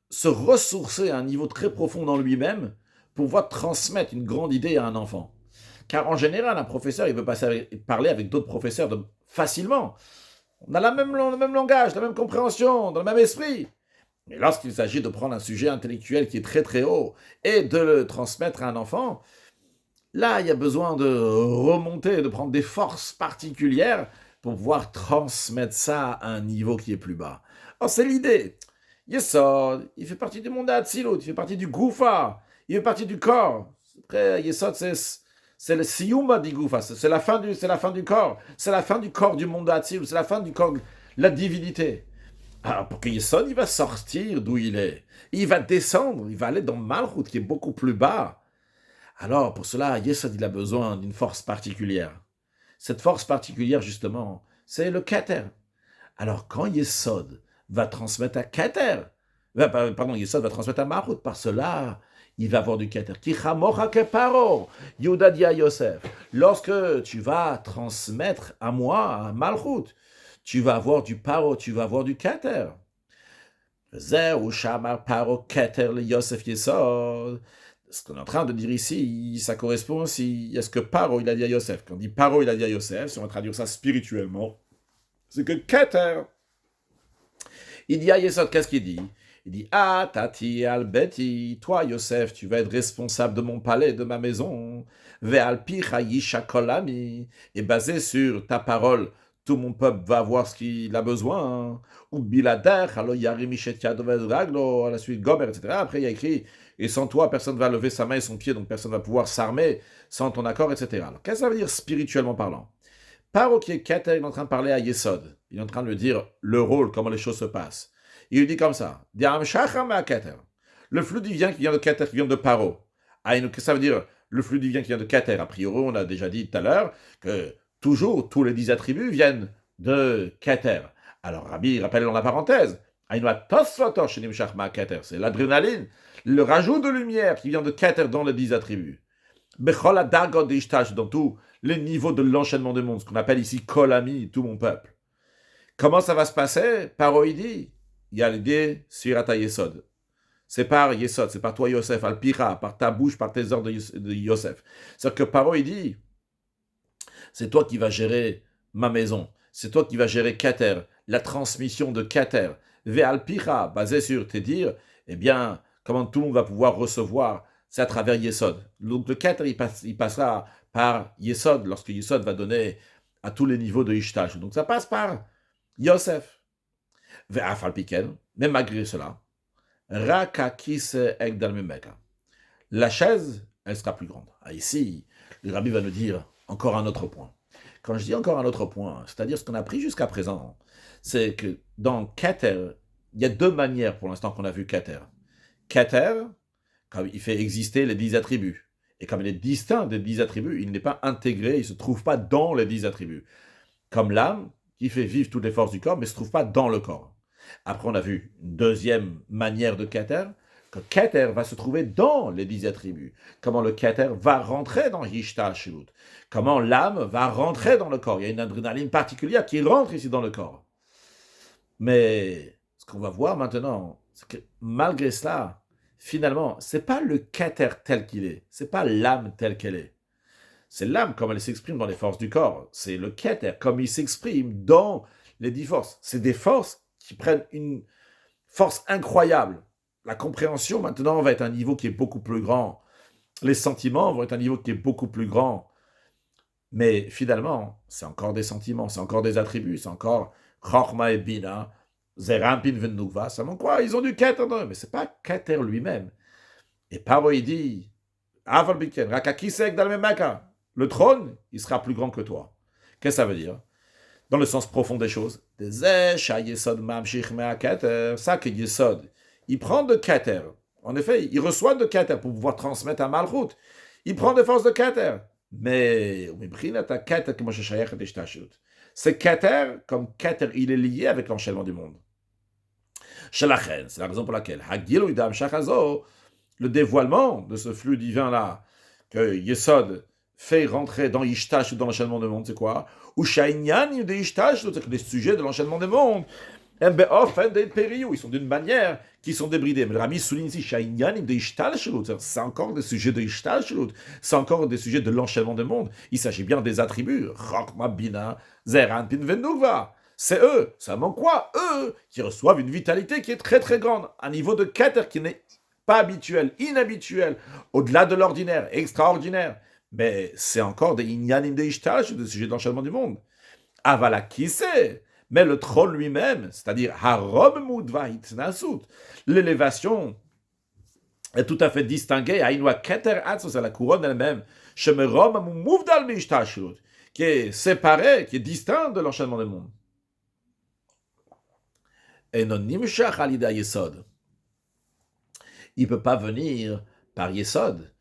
se ressourcer à un niveau très profond dans lui-même pour pouvoir transmettre une grande idée à un enfant. Car en général, un professeur, il veut parler avec d'autres professeurs facilement. On a le même langage, la même compréhension, dans le même esprit. Mais lorsqu'il s'agit de prendre un sujet intellectuel qui est très très haut et de le transmettre à un enfant, là, il y a besoin de remonter, de prendre des forces particulières pour pouvoir transmettre ça à un niveau qui est plus bas. Alors c'est l'idée. Yesod, il fait partie du monde d'Hatzilut, il fait partie du Goufa, il fait partie du corps. Après, Yesod, c'est le Siyuma du Goufa, c'est la fin du corps, c'est la fin du corps du monde d'Hatzilut, c'est la fin du corps de la divinité. Alors, pour que Yesod, il va sortir d'où il est, il va descendre, il va aller dans Malchut, qui est beaucoup plus bas. Alors, pour cela, Yesod, il a besoin d'une force particulière. Cette force particulière, justement, c'est le Keter. Alors, quand Yesod va transmettre à Keter, Yesod va transmettre à Malchut, par cela, il va avoir du Keter. Kichamocha keparo, Yehuda dit à Yosef, lorsque tu vas transmettre à moi, à Malchut, tu vas avoir du paro, tu vas avoir du Keter. Zeh shamar paro Keter le Yosef Yesod. Ce qu'on est en train de dire ici, ça correspond aussi à ce que Paro il a dit à Yosef. Quand on dit Paro il a dit à Yosef, si on va traduire ça spirituellement, c'est que Keter, il dit à Yesod, qu'est-ce qu'il dit? Il dit, ah, tati al-beti, toi, Yosef, tu vas être responsable de mon palais, de ma maison. Ve'alpi chayisha kolami, et basé sur ta parole, tout mon peuple va avoir ce qu'il a besoin. Ou bilader, alo yarimichet yadoved raglo, à la suite Gomer, etc. Après, il y a écrit, et sans toi, personne ne va lever sa main et son pied, donc personne ne va pouvoir s'armer sans ton accord, etc. Alors, qu'est-ce que ça veut dire spirituellement parlant? Paro qui est Keter, il est en train de parler à Yesod. Il est en train de lui dire le rôle, comment les choses se passent. Il lui dit comme ça. Le flux divin qui vient de Keter, qui vient de Paro. Qu'est-ce que ça veut dire le flux divin qui vient de Keter? A priori, on a déjà dit tout à l'heure que toujours, tous les 10 attributs viennent de Keter. Alors, Rabbi rappelle dans la parenthèse. C'est l'adrénaline, le rajout de lumière qui vient de Keter dans les 10 attributs. Dans tous les niveaux de l'enchaînement des mondes, ce qu'on appelle ici Kolami, tout mon peuple. Comment ça va se passer? Paroïdi, il y a l'idée Sirata Yesod. C'est par Yesod, c'est par toi Yosef, Al-Pira, par ta bouche, par tes ordres de Yosef. C'est-à-dire que Paro, il dit, c'est toi qui vas gérer ma maison, c'est toi qui vas gérer Keter, la transmission de Keter. Ve'al-Pira, basé sur tes dires, eh bien, comment tout le monde va pouvoir recevoir, c'est à travers Yesod. Donc le Keter, il passera par Yesod, lorsque Yesod va donner à tous les niveaux de Ishtash. Donc ça passe par Yosef. Ve'afal-Piken, mais malgré cela, Rakakis Egdalmemeka. La chaise, elle sera plus grande. Ah, ici, le rabbi va nous dire encore un autre point. Quand je dis encore un autre point, c'est-à-dire ce qu'on a pris jusqu'à présent, c'est que dans Keter, il y a deux manières pour l'instant qu'on a vu Keter. Keter, comme il fait exister les 10 attributs. Et comme il est distinct des 10 attributs, il n'est pas intégré, il ne se trouve pas dans les 10 attributs. Comme l'âme, qui fait vivre toutes les forces du corps, mais ne se trouve pas dans le corps. Après, on a vu une deuxième manière de Keter, que Keter va se trouver dans les 10 attributs. Comment le Keter va rentrer dans Yishtal Shilut. Comment l'âme va rentrer dans le corps. Il y a une adrénaline particulière qui rentre ici dans le corps. Mais ce qu'on va voir maintenant, c'est que malgré cela, finalement, ce n'est pas le Keter tel qu'il est. Ce n'est pas l'âme telle qu'elle est. C'est l'âme comme elle s'exprime dans les forces du corps. C'est le Keter comme il s'exprime dans les 10 forces. C'est des forces qui prennent une force incroyable. La compréhension, maintenant, va être un niveau qui est beaucoup plus grand. Les sentiments vont être un niveau qui est beaucoup plus grand. Mais finalement, c'est encore des sentiments, c'est encore des attributs, c'est encore Chorma et Bina, Zerampin Venukva. Ça manque quoi? Ils ont du Keter, mais c'est pas Keter lui-même. Et Paro, il dit, Avalbiken, Rakakisek Dalmemaka. Le trône, il sera plus grand que toi. Qu'est-ce que ça veut dire? Dans le sens profond des choses. Ça que Yesod, il prend de Keter. En effet, il reçoit de Keter pour pouvoir transmettre à Malchut. Il prend des forces de Keter. Mais, c'est Keter, comme Keter, il est lié avec l'enchaînement du monde. C'est la raison pour laquelle, le dévoilement de ce flux divin-là, que Yesod fait rentrer dans Ishtash, dans l'enchaînement du monde, c'est quoi? Ou Shainyan de Ishtash, c'est les sujets de l'enchaînement du monde. Ils sont d'une manière qui sont débridés. Mais le Rami souligne ici, c'est encore des sujets de Ishtalshalut, c'est encore des sujets de l'enchaînement du monde. Il s'agit bien des attributs. Chokma, Bina, Zeran, Pin, Venukva. C'est eux, ça manque quoi? Eux qui reçoivent une vitalité qui est très très grande, un niveau de Keter qui n'est pas habituel, inhabituel, au-delà de l'ordinaire, extraordinaire. Mais c'est encore des Inyanim de Ishtalshalut, des sujets de l'enchaînement du monde. Avala, qui c'est? Mais le trône lui-même, c'est-à-dire Harom Mudva Hitnasut, l'élévation est tout à fait distinguée. Aïnoua Keter Atso, c'est la couronne elle-même. Shemerom Muvdal Mishtashut, qui est séparée, qui est distinct de l'enchaînement des mondes. Et non Nimshach Alida Yesod. Il ne peut pas venir par Yesod.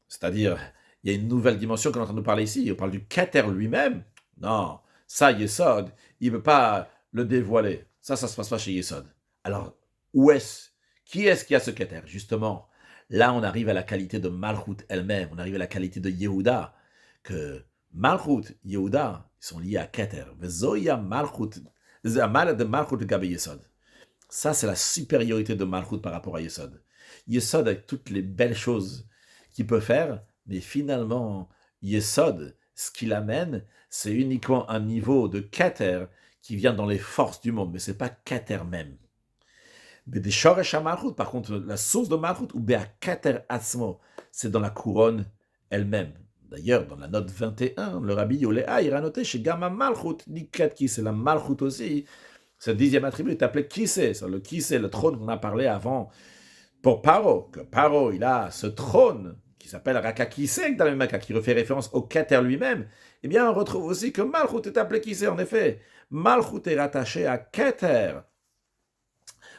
C'est-à-dire, il y a une nouvelle dimension qu'on est en train de parler ici. On parle du Keter lui-même. Non. Ça, Yesod, il ne peut pas le dévoiler. Ça se passe pas chez Yesod. Alors, où est-ce? Qui est-ce qui a ce Keter? Justement, là, on arrive à la qualité de Malchut elle-même. On arrive à la qualité de Yehuda. Que Malchut, Yehuda, ils sont liés à Keter. Vezoya Malchut, de Malchut Gabe Yesod. Ça, c'est la supériorité de Malchut par rapport à Yesod. Yesod, avec toutes les belles choses qu'il peut faire, mais finalement, Yesod, ce qu'il amène, c'est uniquement un niveau de Keter qui vient dans les forces du monde, mais ce n'est pas Keter même. Mais des Shoresh Malchut, par contre, la source de Malchut, ou Bea Keter Atzmo, c'est dans la couronne elle-même. D'ailleurs, dans la note 21, le Rabbi Yoléa, il a noté chez Gamma Malchut, Niket qui c'est la Malchut aussi, ce 10e attribut est appelé Kisé, c'est le Kisé, le trône qu'on a parlé avant, pour Paro, que Paro, il a ce trône, qui s'appelle Rakakisek dans le Maka, qui refait référence au Keter lui-même, eh bien, on retrouve aussi que Malchut est appelé Kisé, en effet. Malchut est rattaché à Keter.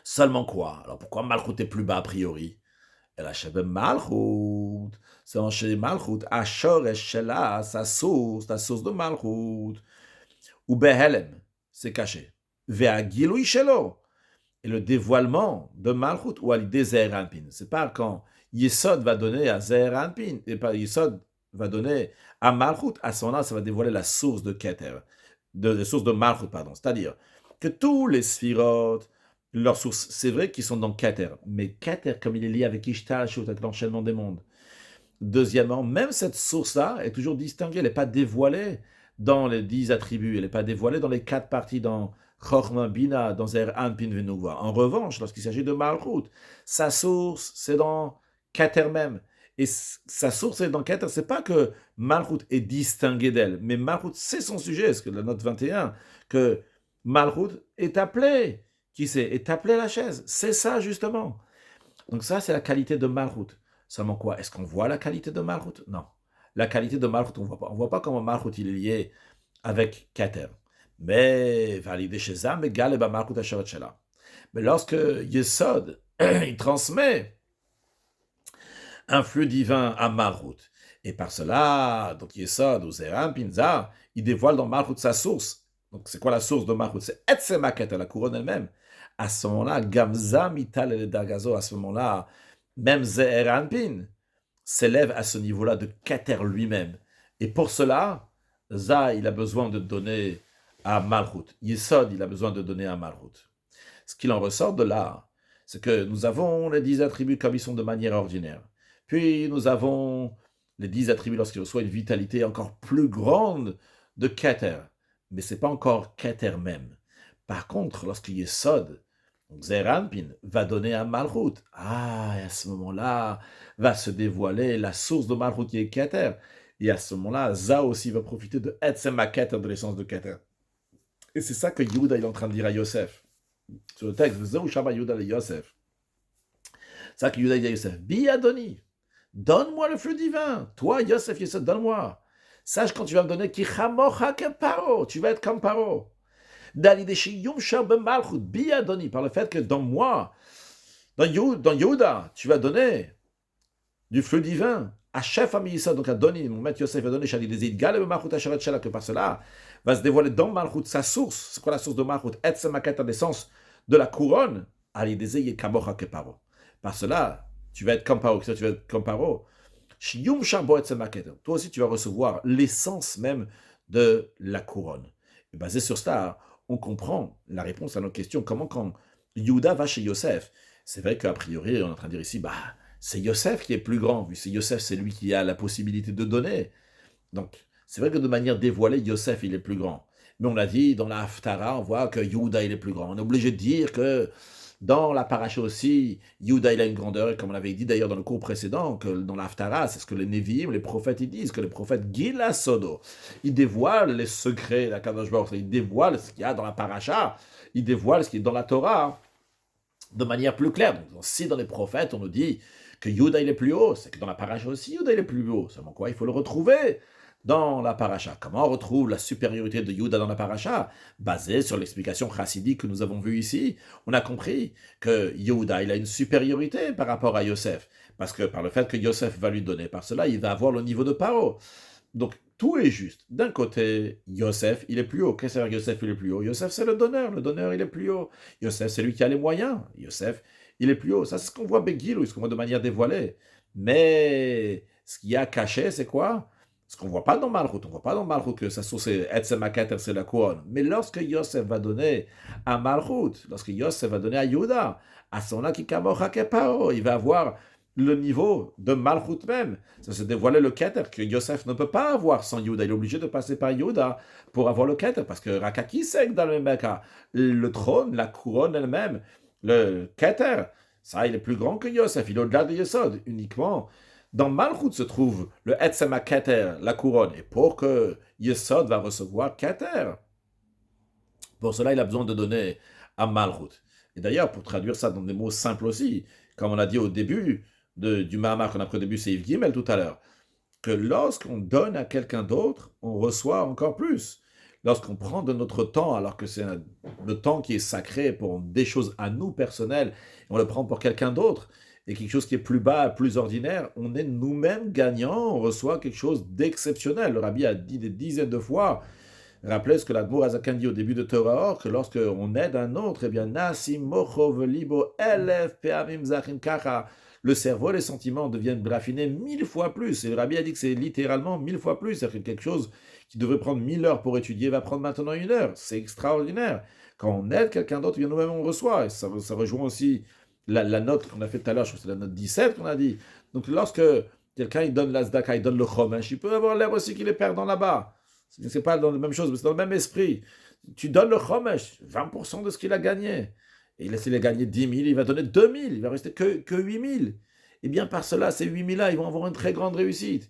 Seulement quoi? Alors, pourquoi Malchut est plus bas a priori? Elle achève Malchut. C'est en chez Malchut. Ashoresh Shela, sa source de Malchut. Ou Behelem, c'est caché. Ve'agilui Shelo. Et le dévoilement de Malchut, ou à l'idée Zeranpin. C'est pas quand Yesod va donner à Zeranpin, et pas Yesod va donner à Malchut, à ce moment-là, ça va dévoiler la source de Keter, la source de Malchut, pardon. C'est-à-dire que tous les sphirotes leurs sources, c'est vrai qu'ils sont dans Keter, mais Keter, comme il est lié avec Ishtar, avec l'enchaînement des mondes. Deuxièmement, même cette source-là est toujours distinguée, elle n'est pas dévoilée dans les 10 attributs, elle n'est pas dévoilée dans les 4 parties, dans Chochma Bina, dans Zer Anpin Venouva. En revanche, lorsqu'il s'agit de Malchut, sa source, c'est dans Keter même. Et sa source est dans Keter, c'est pas que Malchut est distingué d'elle, mais Malchut, c'est son sujet, c'est que la note 21, que Malchut est appelé, qui c'est, est appelé à la chaise. C'est ça, justement. Donc ça, c'est la qualité de Malchut. Seulement quoi? Est-ce qu'on voit la qualité de Malchut? Non. La qualité de Malchut, on ne voit pas. On ne voit pas comment Malchut il est lié avec Keter. Mais validé chez Zam, égal et Malchut Asharet Shela. Mais lorsque Yesod, il transmet un flux divin à Malchut, et par cela, donc Yesod ou Zeram, Pinza, il dévoile dans Malchut sa source. Donc c'est quoi la source de Malchut? C'est Etzema Keter, la couronne elle-même. À ce moment-là, Gamza Mital et Dagazo, à ce moment-là, même Zeher Anpin s'élève à ce niveau-là de Keter lui-même. Et pour cela, Za, il a besoin de donner à Malchut. Yesod, il a besoin de donner à Malchut. Ce qu'il en ressort de là, c'est que nous avons les 10 attributs comme ils sont de manière ordinaire. Puis nous avons les 10 attributs lorsqu'ils reçoivent une vitalité encore plus grande de Keter. Mais ce n'est pas encore Keter même. Par contre, lorsque Yesod, donc Zeranpin, va donner à Malchut, et à ce moment-là, va se dévoiler la source de Malchut qui est Keter. Et à ce moment-là, Za aussi va profiter de Etzema Keter, de l'essence de Keter. Et c'est ça que Yehuda est en train de dire à Yosef. Sur le texte, Zeu Shama Yehuda le Yosef. C'est ça que Yehuda dit à Yosef. Bi Adoni, donne-moi le flux divin. Toi, Yosef, Yosef, donne-moi. Sache quand tu vas me donner, Ki Chamocha Paro, tu vas être comme Paro. Par le fait que dans moi, dans Yehuda, tu vas donner du flux divin à chef Amiyissa, donc à donner, mon maître Yosef va donner que par cela va se dévoiler dans Malchut sa source. C'est quoi la source de Malchut? Etzemaket, l'essence de la couronne. Par cela, tu vas être comme Paro. Tu vas être comme Paro. Toi aussi, tu vas recevoir l'essence même de la couronne. Et basé sur cela, on comprend la réponse à notre question. Comment quand Yehuda va chez Yosef, c'est vrai qu'a priori, on est en train de dire ici, c'est Yosef qui est plus grand, vu c'est Yosef, c'est lui qui a la possibilité de donner. Donc, c'est vrai que de manière dévoilée, Yosef, il est plus grand. Mais on l'a dit, dans la Haftara, on voit que Yehuda, il est plus grand. On est obligé de dire que dans la paracha aussi, Yehuda, il a une grandeur, et comme on l'avait dit d'ailleurs dans le cours précédent, que dans la Haftara, c'est ce que les Nevi'im, les prophètes, ils disent, que les prophètes Gila Sodo, ils dévoilent les secrets de la Kadosh Baruch Hu, ils dévoilent ce qu'il y a dans la paracha, ils dévoilent ce qui est dans la Torah, de manière plus claire. Donc, si dans les prophètes, on nous dit que Yehuda, il est plus haut, c'est que dans la paracha aussi, Yehuda, il est plus haut. Seulement quoi, il faut le retrouver dans la paracha. Comment on retrouve la supériorité de Yehuda dans la paracha? Basée sur l'explication chassidique que nous avons vue ici, on a compris que Yehuda, il a une supériorité par rapport à Yosef. Parce que par le fait que Yosef va lui donner, par cela, il va avoir le niveau de Paro. Donc, tout est juste. D'un côté, Yosef, il est plus haut. Qu'est-ce que c'est que Yosef, il est plus haut? Yosef, c'est le donneur, il est plus haut. Yosef, c'est lui qui a les moyens. Yosef, il est plus haut. Ça, c'est ce qu'on voit Begil, ou ce qu'on voit de manière dévoilée. Mais ce qu'il y a caché, c'est quoi? Ce qu'on ne voit pas dans Malchut. On ne voit pas dans Malchut que sa source est Etzemaketer, c'est la couronne. Mais lorsque Yosef va donner à Malchut, lorsque Yosef va donner à Yehuda, à son là qui kamocha keparo, il va avoir le niveau de Malchut même. Ça se dévoilait le Keter que Yosef ne peut pas avoir sans Yehuda. Il est obligé de passer par Yehuda pour avoir le Keter, parce que Rakaki sait que dans le Mecca, le trône, la couronne elle-même, le Keter, ça, il est plus grand que Yosef. Il est au-delà de Yesod. Uniquement dans Malchut se trouve le Etzema Keter, la couronne. Et pour que Yesod va recevoir Keter, pour cela, il a besoin de donner à Malchut. Et d'ailleurs, pour traduire ça dans des mots simples aussi, comme on a dit au début du Mahamar qu'on a pris au début, c'est Yves Gimel tout à l'heure, que lorsqu'on donne à quelqu'un d'autre, on reçoit encore plus. Lorsqu'on prend de notre temps, alors que c'est le temps qui est sacré pour des choses à nous personnelles, on le prend pour quelqu'un d'autre, et quelque chose qui est plus bas, plus ordinaire, on est nous-mêmes gagnants, on reçoit quelque chose d'exceptionnel. Le Rabbi a dit des dizaines de fois, rappelez ce que l'Admour Azakan dit au début de Torah, que lorsqu'on aide un autre, eh bien, Nasim Mochov Libo Elef Peamim Zachim Kacha, le cerveau et les sentiments deviennent raffinés 1000 fois plus. Et le Rabbi a dit que c'est littéralement 1000 fois plus, c'est quelque chose qui devrait prendre 1000 heures pour étudier, va prendre maintenant 1 heure. C'est extraordinaire. Quand on aide quelqu'un d'autre, bien nous-mêmes on reçoit. Et ça rejoint aussi la note qu'on a fait tout à l'heure, je crois que c'est la note 17 qu'on a dit. Donc lorsque quelqu'un il donne l'Azdaka, il donne le Chomesh, il peut avoir l'air aussi qu'il est perdant là-bas. C'est pas dans la même chose, mais c'est dans le même esprit. Tu donnes le Chomesh, 20% de ce qu'il a gagné. Et s'il a gagné 10 000, il va donner 2 000, il va rester que 8 000. Et bien par cela, ces 8 000-là, ils vont avoir une très grande réussite.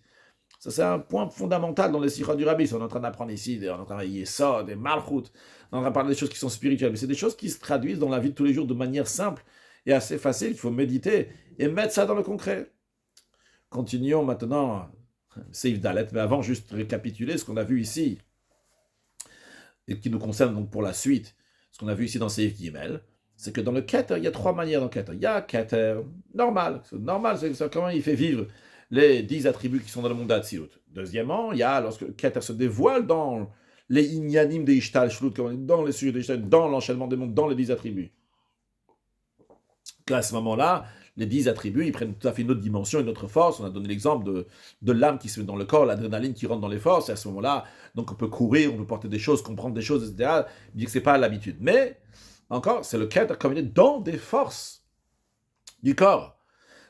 Ça, c'est un point fondamental dans les sikhot du Rabbi. On est en train d'apprendre ici, on est en train de travailler ça, des malchut, on va parler des choses qui sont spirituelles. Mais c'est des choses qui se traduisent dans la vie de tous les jours de manière simple et assez facile. Il faut méditer et mettre ça dans le concret. Continuons maintenant, Seif Dalet, mais avant, juste récapituler ce qu'on a vu ici, et qui nous concerne donc pour la suite. Ce qu'on a vu ici dans Seif Gimel, c'est que dans le Keter, il y a 3 manières dans le Keter. Il y a Keter normal, c'est comment il fait vivre les 10 attributs qui sont dans le monde d'Atsilut. Deuxièmement, il y a lorsque le Keter se dévoile dans les Inyanim de Ishtal Shlut, dans les sujets de Ishtal, dans l'enchaînement des mondes, dans les 10 attributs. Qu'à ce moment-là, les 10 attributs, ils prennent tout à fait une autre dimension, une autre force. On a donné l'exemple de l'âme qui se met dans le corps, l'adrénaline qui rentre dans les forces, et à ce moment-là, donc on peut courir, on peut porter des choses, comprendre des choses, etc. Il dit que ce n'est pas l'habitude. Mais, encore, c'est le Keter comme il est dans des forces du corps.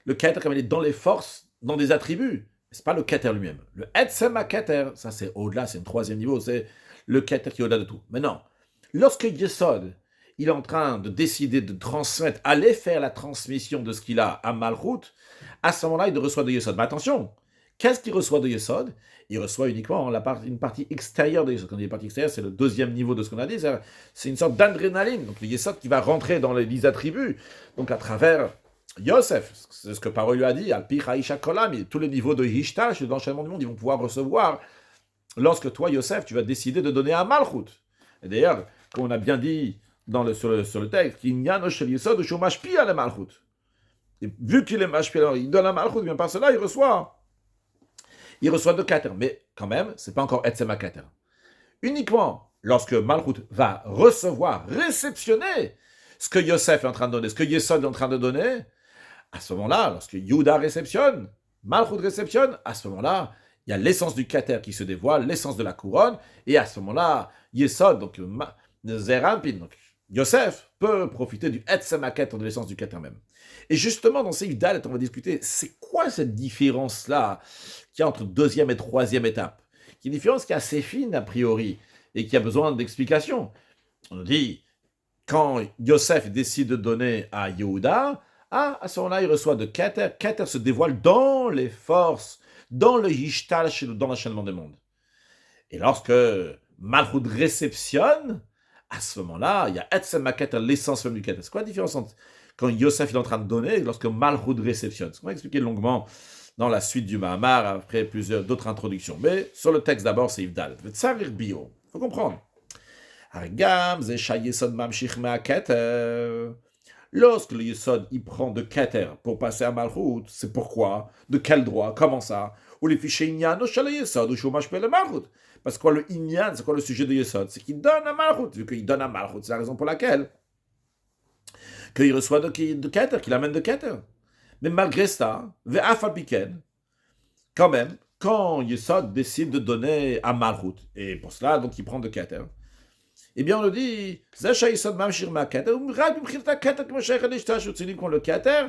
Le Keter comme il est dans les forces, dans des attributs. Ce n'est pas le Keter lui-même. Le Etzema Keter, ça c'est au-delà, c'est un 3e niveau, c'est le Keter qui est au-delà de tout. Maintenant, lorsque Yesod, il est en train de décider de transmettre, aller faire la transmission de ce qu'il a à Malchut, à ce moment-là, il reçoit de Yesod. Mais attention, qu'est-ce qu'il reçoit de Yesod? Il reçoit uniquement une partie extérieure de Yesod. Quand on dit partie extérieure, c'est le 2e niveau de ce qu'on a dit. C'est une sorte d'adrénaline. Donc le Yesod qui va rentrer dans les 10 attributs. Donc à travers Yosef, c'est ce que Paro lui a dit, Al-Pi Chaisha Kolam, tous les niveaux de Hishtash, de l'enchaînement du monde, ils vont pouvoir recevoir lorsque toi, Yosef, tu vas décider de donner à Malchut. Et d'ailleurs, comme on a bien dit sur le texte, qu'il n'y a no shel Yesod ou mashpi à la Malchut. Et vu qu'il est mashpi, alors il donne à Malchut, bien par cela, il reçoit de Keter. Mais quand même, c'est pas encore Etzema Keter. Uniquement lorsque Malchut va recevoir, réceptionner ce que Yosef est en train de donner, ce que Yesod est en train de donner, à ce moment-là, lorsque Yehuda réceptionne, Malchut réceptionne, à ce moment-là, il y a l'essence du Keter qui se dévoile, l'essence de la couronne, et à ce moment-là, Yesod, donc Zeranpin, donc Yosef, peut profiter du Etzema Keter, de l'essence du Keter même. Et justement, dans ces Dalet, on va discuter, c'est quoi cette différence-là qu'il y a entre 2e et 3e étape, qui est une différence qui est assez fine a priori, et qui a besoin d'explications. On dit, quand Yosef décide de donner à Yehuda, à ce moment-là, il reçoit de Keter. Keter se dévoile dans les forces, dans le Yishtal, dans l'enchaînement des mondes. Et lorsque Malchut réceptionne, à ce moment-là, il y a Etzema Keter, l'essence même du Keter. C'est quoi la différence entre quand Yosef est en train de donner et lorsque Malchut réceptionne? C'est ce qu'on va expliquer longuement dans la suite du Mahamar, après plusieurs d'autres introductions. Mais sur le texte d'abord, c'est Yvdal. Tsarir bio. Il faut comprendre. Lorsque le Yesod il prend de Keter pour passer à Malchut, c'est pourquoi? De quel droit? Comment ça? Ou les fichiers Inyan, ou le Yesod, ou Shumash le Malchut. Parce que le Inyan, c'est quoi le sujet de Yesod? C'est qu'il donne à Malchut. Vu qu'il donne à Malchut, c'est la raison pour laquelle qu'il reçoit de Keter, qu'il amène de Keter. Mais malgré ça, Ve'afapiken, quand même, quand Yesod décide de donner à Malchut, et pour cela, donc il prend de Keter, eh bien, on le dit, le Keter,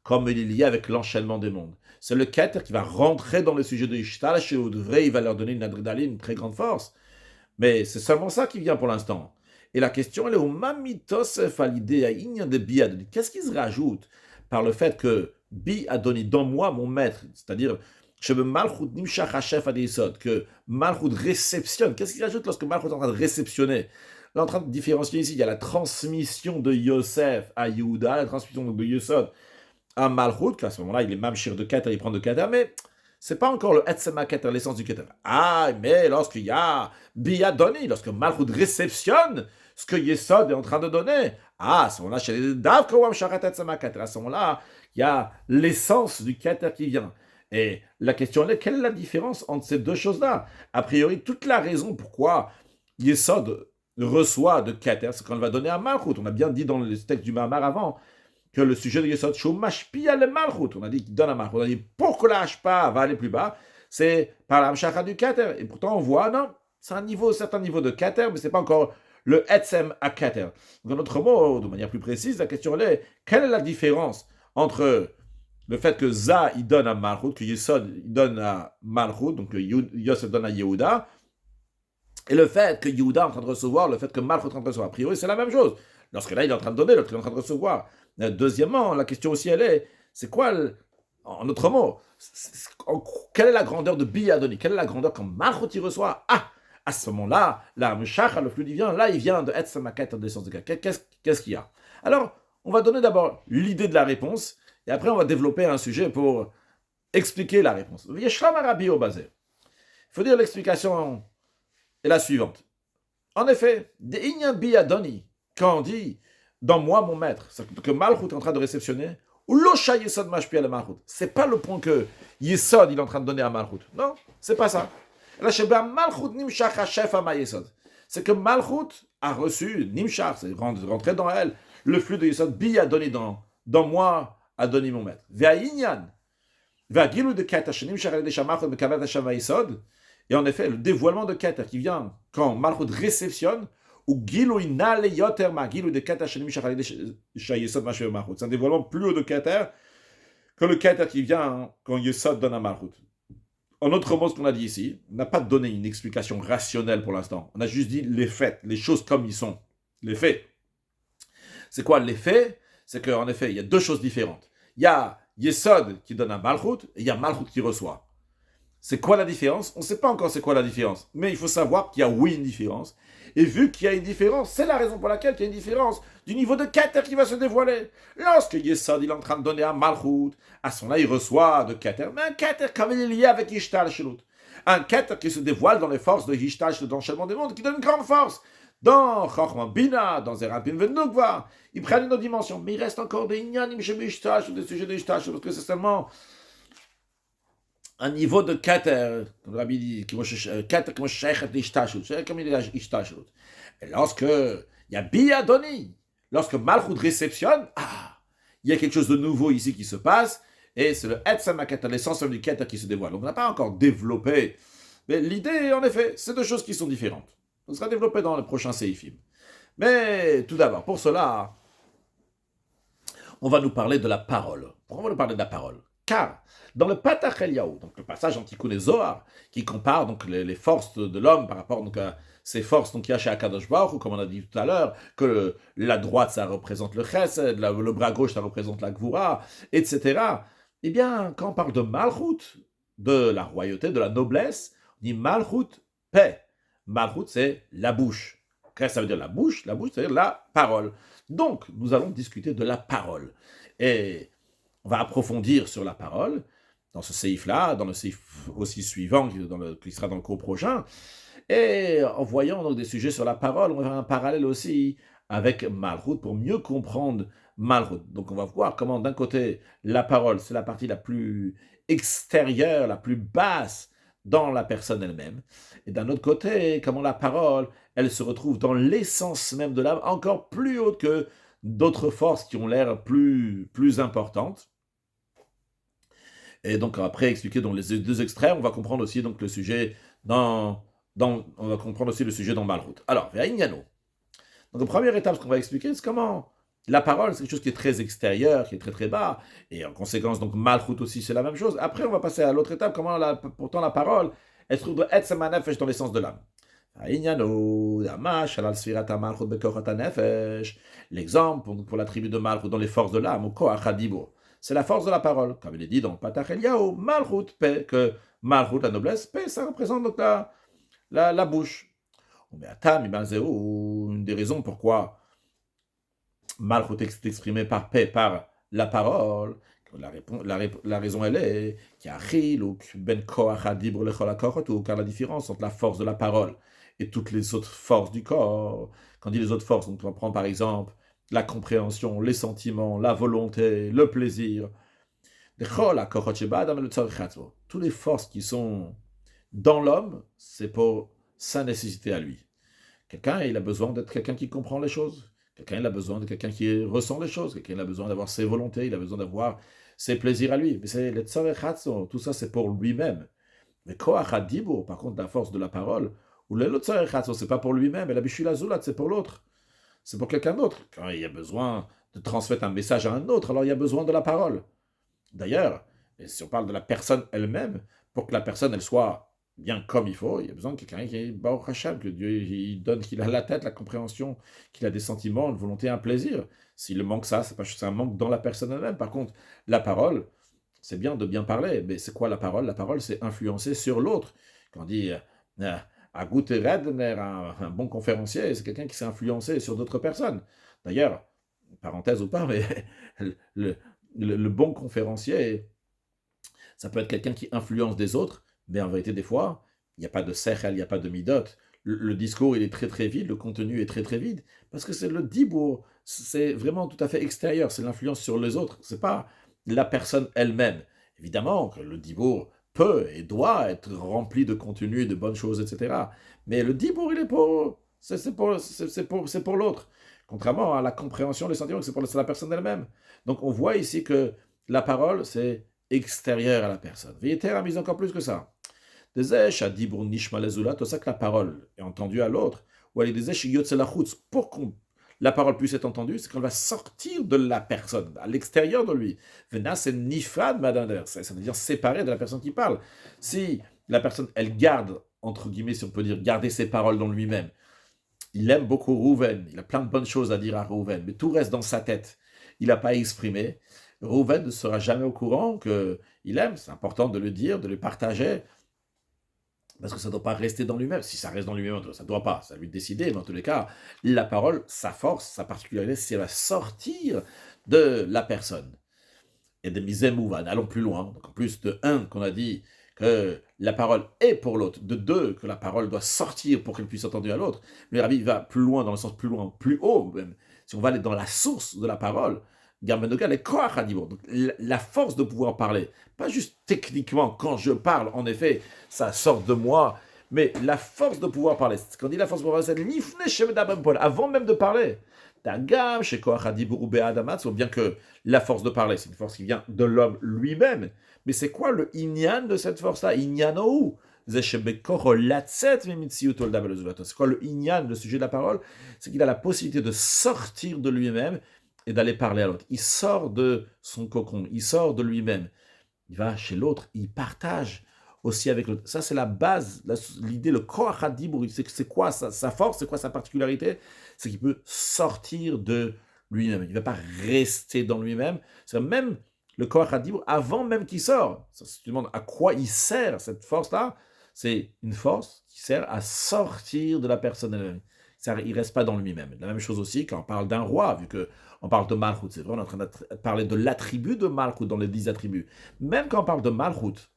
comme il est lié avec l'enchaînement des mondes. C'est le Keter qui va rentrer dans le sujet de Ishtal, chez Oudvrei, il va leur donner une adrénaline, une très grande force. Mais c'est seulement ça qui vient pour l'instant. Et la question, elle est au Mamitos Falidé à Inyan de Bi Adoni. Qu'est-ce qui se rajoute par le fait que Bi Adoni, dans moi, mon maître, c'est-à-dire que Malchut réceptionne. Qu'est-ce qu'il rajoute lorsque Malchut est en train de réceptionner? Là, en train de différencier ici, il y a la transmission de Yosef à Yehuda, la transmission de Yesod à Malchut, qu'à ce moment-là, il est Mamshir de Keter, il prend de Keter, mais c'est pas encore le Etzema Keter, l'essence du Keter. Ah, mais lorsqu'il y a Biyadoni, lorsque Malchut réceptionne ce que Yesod est en train de donner, à ce moment-là, chez les Davkawam Sharat Etzema Keter, à ce moment-là, il y a l'essence du Keter qui vient. Et la question est, quelle est la différence entre ces deux choses-là? A priori, toute la raison pourquoi Yesod reçoit de Keter, c'est qu'on va donner à Malchut. On a bien dit dans le texte du Mahamar avant que le sujet de Yesod, Shumashpi le Malchut. On a dit qu'il donne à Malchut. On a dit pour que la Hashpa va aller plus bas, c'est par la Hamshacha du Keter. Et pourtant, on voit, non, c'est un certain niveau de Keter, mais c'est pas encore le Etzem à Keter. Donc, en d'autres mots, de manière plus précise, la question est, quelle est la différence entre le fait que Za, il donne à Malchut, que Yesod, il donne à Malchut, donc que Yosef donne à Yehuda, et le fait que Yehuda est en train de recevoir, le fait que Malchut est en train de recevoir, a priori, c'est la même chose. Lorsque là, il est en train de donner, l'autre, il est en train de recevoir. Deuxièmement, la question aussi, elle est, c'est quoi, en autre mot, quelle est la grandeur de Biyadoni? Quelle est la grandeur quand Malchut il reçoit? Ah, à ce moment-là, la Meshach, le flux divin, là, il vient de Etzamaket en essence de cas. Qu'est-ce qu'il y a? Alors, on va donner d'abord l'idée de la réponse, et après, on va développer un sujet pour expliquer la réponse. Il faut dire l'explication est la suivante. En effet, des Inyan Biyadoni, quand on dit dans moi mon maître, c'est que Malchut est en train de réceptionner, ou Losha Yesod Mashpi al Malchut. C'est pas le point que Yesod il est en train de donner à Malchut. Non, c'est pas ça. Malchut Nimshach Hashef Ama Yesod. C'est que Malchut a reçu Nimshach, c'est rentré dans elle, le flux de Yesod Biyadoni dans moi a donné mon maître. Ve'inyan, ve'agilu de Keter Shenimshach al Malchut Bekavat Hashem Yesod. Et en effet, le dévoilement de Keter qui vient quand Malchut réceptionne, ou Gilou Inale Yoter Ma Gilou de Keter Shenimshach al Yesod Mashve Malchut. C'est un dévoilement plus haut de Keter que le Keter qui vient quand Yesod donne à Malchut. En autre mot, ce qu'on a dit ici, on n'a pas donné une explication rationnelle pour l'instant. On a juste dit les faits, les choses comme ils sont. Les faits. C'est quoi les faits? C'est qu'en effet, il y a deux choses différentes. Il y a Yesod qui donne à Malchut et il y a Malchut qui reçoit. C'est quoi la différence? On ne sait pas encore c'est quoi la différence. Mais il faut savoir qu'il y a oui une différence. Et vu qu'il y a une différence, c'est la raison pour laquelle il y a une différence du niveau de Keter qui va se dévoiler. Lorsque Yesod il est en train de donner à Malchut, à son là il reçoit de Keter. Mais un Keter comme il est lié avec Ishtal Shelut. Un Keter qui se dévoile dans les forces de Ishtal Shelut, d'enchaînement des mondes, qui donne une grande force. Dans Chochma Bina, dans Zerapin Venukva, ils prennent une autre dimension. Mais il reste encore des Inyanim chez Ishtal Shelut, des sujets de Ishtal Shelut, parce que c'est seulement un niveau de Keter, comme le Rabbi dit, Keter comme Sheikh Ishtashut, comme il est Ishtashut. Et lorsque il y a Biyadoni, lorsque Malchut réceptionne, il y a quelque chose de nouveau ici qui se passe, et c'est le Etzem Keter, l'essence du Keter qui se dévoile. Donc on n'a pas encore développé, mais l'idée, en effet, c'est deux choses qui sont différentes. Ça sera développé dans le prochain Seifim. Mais tout d'abord, pour cela, on va nous parler de la parole. Pourquoi on va nous parler de la parole? Car dans le Patach Eliyahu, donc le passage antiqué Zohar, qui compare donc les forces de l'homme par rapport donc à ces forces qu'il y a chez Akadosh Baruch Hu, comme on a dit tout à l'heure, que la droite ça représente le Chesed, le bras gauche ça représente la Gvura, etc. Eh bien, quand on parle de Malchut, de la royauté, de la noblesse, on dit Malchut paix. Malchut c'est la bouche. Qu'est-ce que ça veut dire la bouche? La bouche, c'est-à-dire la parole. Donc, nous allons discuter de la parole. Et on va approfondir sur la parole, dans ce séif-là, dans le séif aussi suivant, qui sera dans le cours prochain. Et en voyant donc des sujets sur la parole, on va faire un parallèle aussi avec Malchut pour mieux comprendre Malchut. Donc on va voir comment d'un côté, la parole, c'est la partie la plus extérieure, la plus basse dans la personne elle-même. Et d'un autre côté, comment la parole, elle se retrouve dans l'essence même de l'âme, encore plus haute que d'autres forces qui ont l'air plus importantes. Et donc après expliquer dans les deux extraits, on va comprendre aussi donc le sujet on va comprendre aussi le sujet dans Malchut. Alors, Ve'inyan. Donc la première étape, ce qu'on va expliquer, c'est comment la parole, c'est quelque chose qui est très extérieur, qui est très très bas, et en conséquence donc Malchut aussi c'est la même chose. Après, on va passer à l'autre étape, comment pourtant la parole, elle se trouve de Etzem HaNefesh dans l'essence de l'âme. L'exemple pour la tribu de Malchut dans les forces de l'âme, au Koach HaDibur. C'est la force de la parole. Comme il est dit dans Patach Eliyahu, Malchut, paix, que Malchut, la noblesse, paix, ça représente donc la bouche. Mais Atam, une des raisons pourquoi Malchut est exprimé par paix, par la parole, la raison elle est car la différence entre la force de la parole et toutes les autres forces du corps, quand on dit les autres forces, donc on prend par exemple la compréhension, les sentiments, la volonté, le plaisir. Toutes les forces qui sont dans l'homme, c'est pour sa nécessité à lui. Quelqu'un, il a besoin d'être quelqu'un qui comprend les choses. Quelqu'un, il a besoin de quelqu'un qui ressent les choses. Quelqu'un, il a besoin d'avoir ses volontés, il a besoin d'avoir ses plaisirs à lui. Mais c'est le tzarech hatzo, tout ça, c'est pour lui-même. Mais koach hadibur, par contre, la force de la parole, ou le lotzarech atzmo, c'est pas pour lui-même, et la bishul azulat, c'est pour l'autre. C'est pour quelqu'un d'autre. Quand il y a besoin de transmettre un message à un autre, alors il y a besoin de la parole. D'ailleurs, et si on parle de la personne elle-même, pour que la personne elle soit bien comme il faut, il y a besoin de quelqu'un qui est Baruch Hashem, que Dieu il donne, qu'il a la tête, la compréhension, qu'il a des sentiments, une volonté, un plaisir. S'il manque ça, c'est un manque dans la personne elle-même. Par contre, la parole, c'est bien de bien parler, mais c'est quoi la parole? La parole, c'est influencer sur l'autre. Quand on dit à Guter Redner, un bon conférencier, c'est quelqu'un qui s'est influencé sur d'autres personnes. D'ailleurs, parenthèse ou pas, mais le, le bon conférencier, ça peut être quelqu'un qui influence des autres, mais en vérité, des fois, il n'y a pas de sechel, il n'y a pas de midot. Le discours, il est très très vide, le contenu est très très vide, parce que c'est le dibour, c'est vraiment tout à fait extérieur, c'est l'influence sur les autres, c'est pas la personne elle-même. Évidemment que le dibour peut et doit être rempli de contenu, de bonnes choses, etc. Mais le dibour, il est pour, c'est pour l'autre. Contrairement à la compréhension, les sentiments, c'est la personne elle-même. Donc on voit ici que la parole, c'est extérieur à la personne. Vétéra, mais encore plus que ça. Des à dibur nishma lezulat, c'est ça que la parole est entendue à l'autre. Ou elle est des pour que la parole puisse être entendue, c'est qu'elle va sortir de la personne, à l'extérieur de lui. Vena, c'est nifrad madaner, ça veut dire séparé de la personne qui parle. Si la personne, elle garde, entre guillemets, si on peut dire, garder ses paroles dans lui-même, il aime beaucoup Rouven, il a plein de bonnes choses à dire à Rouven, mais tout reste dans sa tête. Il n'a pas exprimé. Rouven ne sera jamais au courant qu'il aime. C'est important de le dire, de le partager, parce que ça ne doit pas rester dans lui-même. Si ça reste dans lui-même, ça ne doit pas, ça lui de décider, mais en tous les cas, la parole, sa force, sa particularité, c'est elle va sortir de la personne. Et de Mizemouvan, allons plus loin. Donc en plus de un, qu'on a dit que la parole est pour l'autre, de deux, que la parole doit sortir pour qu'elle puisse être entendue à l'autre, le Rabbi va plus loin, dans le sens plus loin, plus haut même. Si on va aller dans la source de la parole, Garmenogal est Koach Hadibur. Donc la force de pouvoir parler, pas juste techniquement, quand je parle, en effet, ça sort de moi, mais la force de pouvoir parler. Quand on dit la force de pouvoir parler, c'est l'ifne shemedabem pol, avant même de parler. Tagam, chez Koach Hadibur ou Be'adamat, bien que la force de parler, c'est une force qui vient de l'homme lui-même. Mais c'est quoi le inyan de cette force-là? Inyano. C'est quoi le inyan, le sujet de la parole? C'est qu'il a la possibilité de sortir de lui-même et d'aller parler à l'autre. Il sort de son cocon, il sort de lui-même. Il va chez l'autre, il partage aussi avec l'autre. Ça, c'est la base, l'idée, le koach hadibur, c'est quoi sa force, c'est quoi sa particularité? C'est qu'il peut sortir de lui-même. Il ne va pas rester dans lui-même. C'est même le koach hadibur, avant même qu'il sort. Si tu te demandes à quoi il sert cette force-là, c'est une force qui sert à sortir de la personne elle-même. Il ne reste pas dans lui-même. La même chose aussi quand on parle d'un roi, vu qu'on parle de Malchut. C'est vrai, on est en train de parler de l'attribut de Malchut dans les 10 attributs. Même quand on parle de Malchut,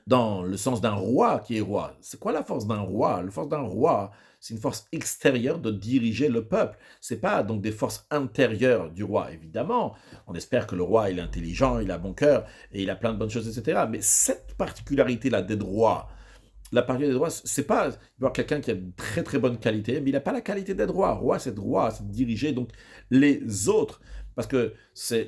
dans le sens d'un roi qui est roi, c'est quoi la force d'un roi? La force d'un roi, c'est une force extérieure de diriger le peuple. C'est pas donc des forces intérieures du roi, évidemment. On espère que le roi, il est intelligent, il a bon cœur, et il a plein de bonnes choses, etc. Mais cette particularité-là des droits, la particularité des droits, c'est pas, il va y avoir quelqu'un qui a une très très bonne qualité, mais il n'a pas la qualité d'être roi. Roi, c'est droit, c'est de diriger donc les autres. Parce que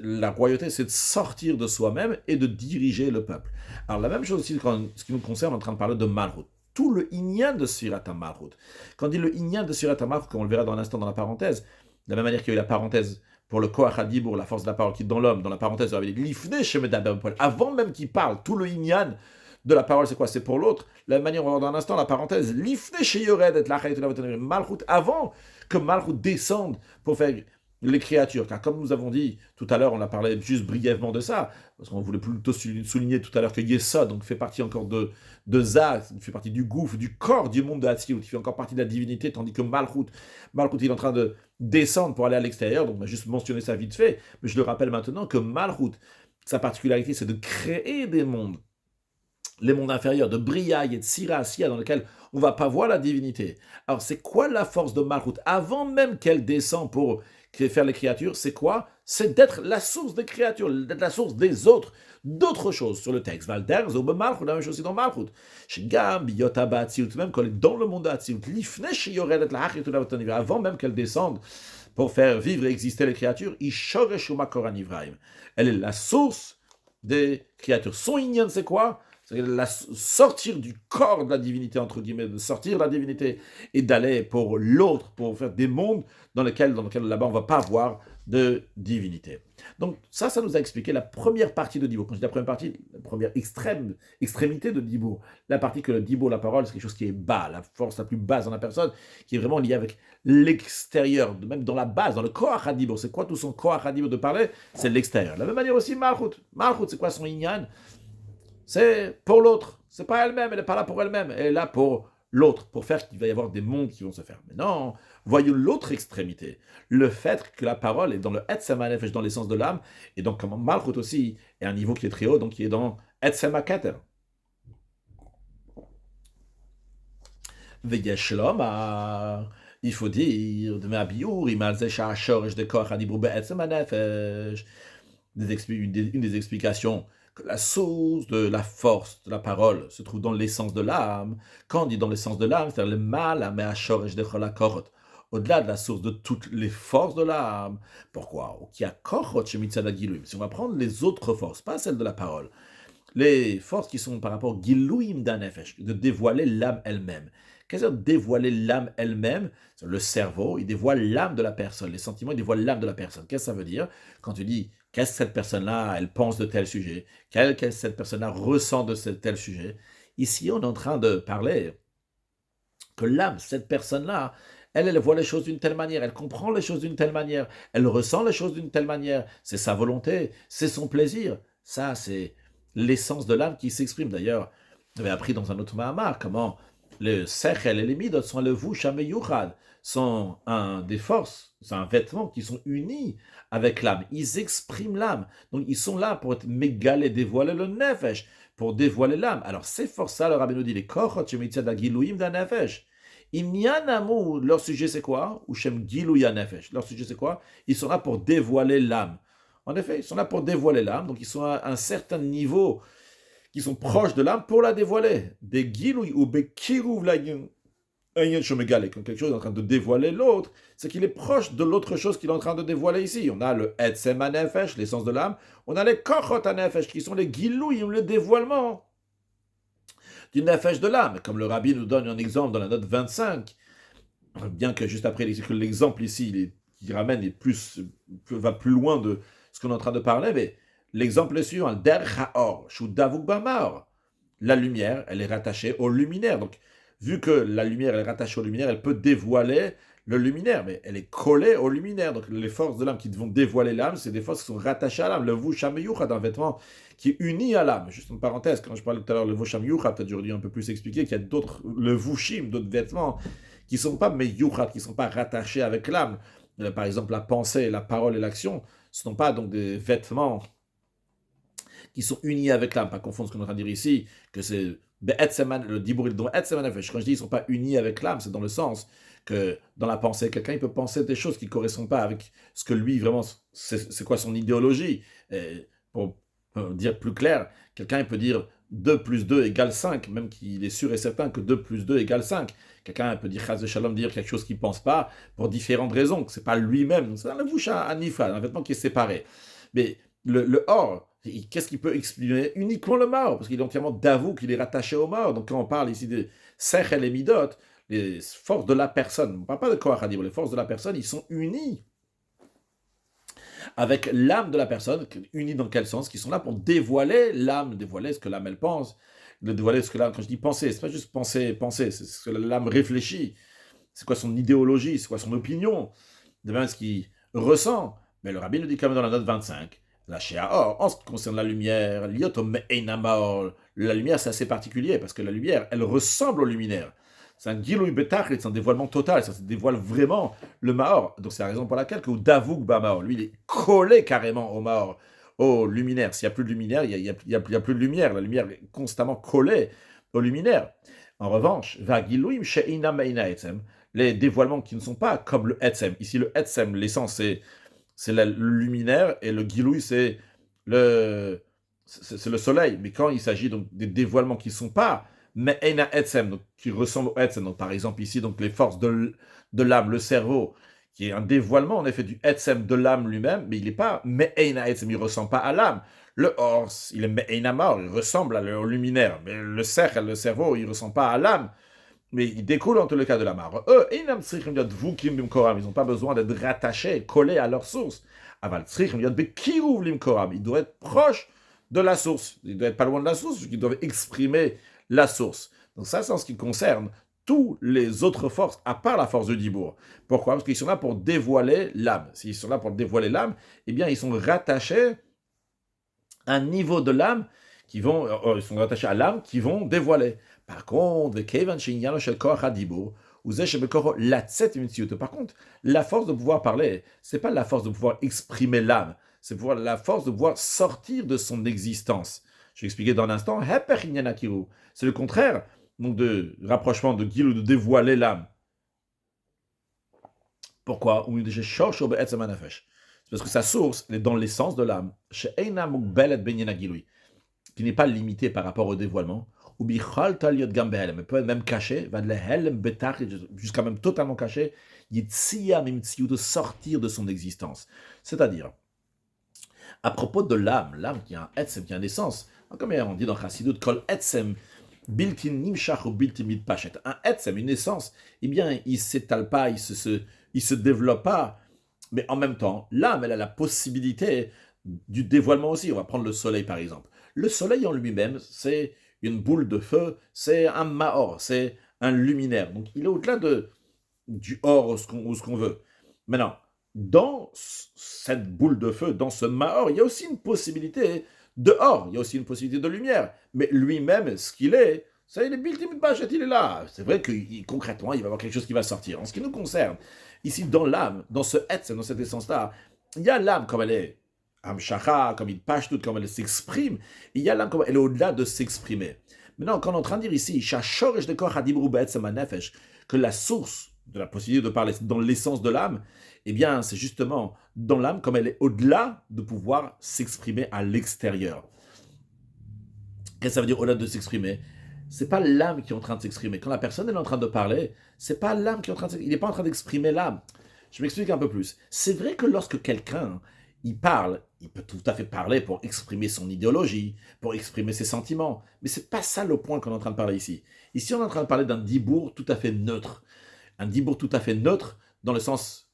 la royauté, c'est de sortir de soi-même et de diriger le peuple. Alors la même chose aussi, ce qui nous concerne, on est en train de parler de Malchut. Tout le inyan de Sirat HaMalchut. Quand on dit le inyan de Sirat HaMalchut, comme on le verra dans un instant dans la parenthèse, de la même manière qu'il y a eu la parenthèse pour le Koach HaDibur, la force de la parole qui est dans l'homme, dans la parenthèse, il y avait l'ifne shemedaber pol. Avant même qu'il parle, tout le inyan de la parole, c'est quoi? C'est pour l'autre. De la même manière, on va voir dans un instant la parenthèse, l'ifne sheyored et la Malchut, avant que Malchut descende pour faire les créatures. Car comme nous avons dit tout à l'heure, on a parlé juste brièvement de ça, parce qu'on voulait plutôt souligner tout à l'heure que Yesod donc fait partie encore de Za, fait partie du gouffre, du corps du monde de Hatzilut, qui fait encore partie de la divinité, tandis que Malchut, il est en train de descendre pour aller à l'extérieur, donc on a juste mentionné ça vite fait, mais je le rappelle maintenant que Malchut, sa particularité, c'est de créer des mondes, les mondes inférieurs, de Bria et de Siracia, dans lesquels on ne va pas voir la divinité. Alors, c'est quoi la force de Malchut? Avant même qu'elle descende pour faire les créatures, c'est quoi? C'est d'être la source des créatures, d'être la source des autres, d'autres choses sur le texte. Valder, Zobe Malchut, la même chose aussi dans Malchut. Shigam, Yotaba, Atzilut, même quand elle est dans le monde d'Atzilut, l'ifnesh yoredet la hachit avant même qu'elle descende pour faire vivre et exister les créatures, Ishoreshu Makoran Ivraim. Elle est la source des créatures. Son inyan, c'est quoi? C'est sortir du corps de la divinité, entre guillemets, de sortir de la divinité et d'aller pour l'autre, pour faire des mondes dans lesquels là-bas, on ne va pas avoir de divinité. Donc ça nous a expliqué la première partie de Dibour. Quand je dis la première partie, la première extrémité de Dibour, la partie que le Dibour, la parole, c'est quelque chose qui est bas, la force la plus basse dans la personne, qui est vraiment liée avec l'extérieur, même dans la base, dans le Koach HaDibour. C'est quoi tout son Koach HaDibour de parler? C'est l'extérieur. De la même manière aussi, Malchut. Malchut, c'est quoi son Inyan? C'est pour l'autre. C'est pas elle-même, elle n'est pas là pour elle-même. Elle est là pour l'autre, pour faire qu'il va y avoir des mondes qui vont se faire. Mais non, voyons l'autre extrémité. Le fait que la parole est dans le Etzem HaNefesh, dans l'essence de l'âme, et donc comme Malchut aussi est un niveau qui est très haut, donc qui est dans Etzem HaKeter. Veyesh lomar, il faut dire, de ma biur, imal zecha shorish de koach hadibur be'etzem hanefesh. Une des explications que la source de la force de la parole se trouve dans l'essence de l'âme. Quand on dit dans l'essence de l'âme, c'est-à-dire le mal, mais shorish de cholakorot. Au-delà de la source de toutes les forces de l'âme. Pourquoi? Si on va prendre les autres forces, pas celles de la parole, les forces qui sont par rapport au Gilouim d'Anefesh, de dévoiler l'âme elle-même. Qu'est-ce que c'est dévoiler l'âme elle-même? Le cerveau, il dévoile l'âme de la personne. Les sentiments, ils dévoilent l'âme de la personne. Qu'est-ce que ça veut dire? Quand tu dis, qu'est-ce que cette personne-là, elle pense de tel sujet? Qu'est-ce que cette personne-là ressent de tel sujet? Ici, on est en train de parler que l'âme, cette personne-là, elle voit les choses d'une telle manière, elle comprend les choses d'une telle manière, elle ressent les choses d'une telle manière. C'est sa volonté, c'est son plaisir. Ça, c'est l'essence de l'âme qui s'exprime. D'ailleurs, j'avais appris dans un autre Mahamar comment le Sechel et les Midot sont le Vusham et Yuchad, sont des forces, c'est un vêtement qui sont unis avec l'âme. Ils expriment l'âme. Donc, ils sont là pour être mégalés, dévoiler le Nefesh, pour dévoiler l'âme. Alors, ces forces-là, le Rabbi nous dit, les Kochot, Shemitzad Agilouim d'un Nefesh. Imyanamou, leur sujet c'est quoi? Ou Shem Gilouya Nefesh. Leur sujet c'est quoi? Ils sont là pour dévoiler l'âme. En effet, ils sont là pour dévoiler l'âme, donc ils sont à un certain niveau, qui sont proches de l'âme pour la dévoiler. Des Gilouy ou Bekirouv Lagun. Quand quelque chose est en train de dévoiler l'autre, c'est qu'il est proche de l'autre chose qu'il est en train de dévoiler ici. On a le Etzem HaNefesh, l'essence de l'âme. On a les Kochot HaNefesh, qui sont les Gilouy, le dévoilement du Nefesh de l'âme. Comme le Rabbi nous donne un exemple dans la note 25, bien que juste après l'exemple ici, qui ramène va plus loin de ce qu'on est en train de parler, mais l'exemple est suivant, Der Haor, Shu Davuk Bamar. La lumière, elle est rattachée au luminaire. Donc, vu que la lumière elle est rattachée au luminaire, elle peut dévoiler le luminaire, mais elle est collée au luminaire. Donc, les forces de l'âme qui vont dévoiler l'âme, c'est des forces qui sont rattachées à l'âme. Le Vusham Yuchad, un vêtement qui est uni à l'âme. Juste une parenthèse, quand je parlais tout à l'heure le Vusham Yuchad, peut-être j'aurais dû un peu plus expliquer qu'il y a d'autres, le Vushim, d'autres vêtements qui ne sont pas Meyuchad, qui ne sont pas rattachés avec l'âme. Par exemple, la pensée, la parole et l'action, ce ne sont pas donc des vêtements qui sont unis avec l'âme. Pas confondre ce qu'on est en train de dire ici, que c'est le Dibour il Quand je dis ils ne sont pas unis avec l'âme, c'est dans le sens que dans la pensée, quelqu'un il peut penser des choses qui ne correspondent pas avec ce que lui, vraiment, c'est quoi son idéologie. Et pour dire plus clair, quelqu'un il peut dire 2 plus 2 égale 5, même qu'il est sûr et certain que 2 plus 2 égale 5. Quelqu'un peut dire, Chaz de Shalom, dire quelque chose qu'il ne pense pas pour différentes raisons, que ce n'est pas lui-même. C'est un bouche à Nifal, un vêtement qui est séparé. Mais le or, qu'est-ce qu'il peut exprimer? Uniquement le mort, parce qu'il est entièrement d'avou qu'il est rattaché au mort. Donc quand on parle ici de Sechel et Midot, les forces de la personne, on ne parle pas de Koach HaDibour, les forces de la personne, ils sont unis avec l'âme de la personne, unis dans quel sens? Qui sont là pour dévoiler l'âme, dévoiler ce que l'âme elle pense, dévoiler ce que l'âme, quand je dis penser, c'est pas juste penser, c'est ce que l'âme réfléchit, c'est quoi son idéologie, c'est quoi son opinion, de même ce qu'il ressent. Mais le Rabbi nous dit quand même dans la note 25, la Sheaor, en ce qui concerne la lumière, l'Yotom Einamaor, la lumière c'est assez particulier, parce que la lumière, elle ressemble au luminaire. C'est un Gilouï Betachlit, c'est un dévoilement total, ça se dévoile vraiment le Maor. Donc c'est la raison pour laquelle que Davuk Bamaor, lui, il est collé carrément au Maor, au luminaire. S'il n'y a plus de luminaire, il n'y a plus de lumière. La lumière est constamment collée au luminaire. En revanche, Vagilouim She'ina Meina Etzem, les dévoilements qui ne sont pas comme le Etzem. Ici, le Etzem, l'essence, c'est le luminaire, et le Gilouï, c'est le soleil. Mais quand il s'agit donc des dévoilements qui ne sont pas mais Eina Etzem, donc, qui ressemble au Etzem, donc par exemple ici, donc les forces de l'âme, le cerveau, qui est un dévoilement en effet du Etzem de l'âme lui-même, mais il n'est pas mais Eina Etzem, il ne ressemble pas à l'âme. Le or, il est Me'einamor, il ressemble au luminaire, mais le cerveau, il ne ressemble pas à l'âme, mais il découle en tous les cas de la mare. Eux, Einam Tzrichim Liot Dvukim Limkoram, ils n'ont pas besoin d'être rattachés, collés à leur source. Aval Tzrichim Liot Bekiruv Limkoram, ils doivent être proches de la source, ils doivent être pas loin de la source, ils doivent exprimer la source. Donc ça, c'est en ce qui concerne tous les autres forces, à part la force de Dibour. Pourquoi? Parce qu'ils sont là pour dévoiler l'âme. S'ils sont là pour dévoiler l'âme, eh bien, ils sont rattachés à un niveau de l'âme ils sont rattachés à l'âme qui vont dévoiler. Par contre, par contre, la force de pouvoir parler, c'est pas la force de pouvoir exprimer l'âme, c'est la force de pouvoir sortir de son existence. Je vais expliquer dans un instant, c'est le contraire donc de rapprochement de Gil ou de dévoiler l'âme. Pourquoi? C'est parce que sa source elle est dans l'essence de l'âme, qui n'est pas limitée par rapport au dévoilement. Elle peut être même cachée, jusqu'à même totalement cachée, de sortir de son existence. C'est-à-dire, à propos de l'âme qui a un etzem, qui a une essence, comme on dit dans Chassidut, kol etzem, biltin nimshach ou biltin mitpachet. Un etzem, une essence, eh bien, il ne s'étale pas, il se développe pas, mais en même temps, l'âme, elle a la possibilité du dévoilement aussi. On va prendre le soleil, par exemple. Le soleil en lui-même, c'est une boule de feu, c'est un maor, c'est un luminaire. Donc, il est au-delà du or ou ce qu'on veut. Maintenant, dans cette boule de feu, dans ce maor, il y a aussi une possibilité de or, il y a aussi une possibilité de lumière. Mais lui-même, ce qu'il est, ça, il est il est là. C'est vrai que concrètement, il va y avoir quelque chose qui va sortir. En ce qui nous concerne, ici, dans l'âme, dans ce etz, dans cette essence-là, il y a l'âme comme elle est, Amshacha, comme il pâche tout, comme elle s'exprime, il y a l'âme comme elle est au-delà de s'exprimer. Maintenant, quand on est en train de dire ici, que la source de la possibilité de parler dans l'essence de l'âme, eh bien, c'est justement dans l'âme comme elle est au-delà de pouvoir s'exprimer à l'extérieur. Qu'est-ce que ça veut dire au-delà de s'exprimer? C'est pas l'âme qui est en train de s'exprimer. Quand la personne est en train de parler, c'est pas l'âme qui est en train de s'exprimer. Il n'est pas en train d'exprimer l'âme. Je m'explique un peu plus. C'est vrai que lorsque quelqu'un il parle, il peut tout à fait parler pour exprimer son idéologie, pour exprimer ses sentiments. Mais c'est pas ça le point qu'on est en train de parler ici. Ici, on est en train de parler d'un dibour tout à fait neutre. Un dibour tout à fait neutre dans le sens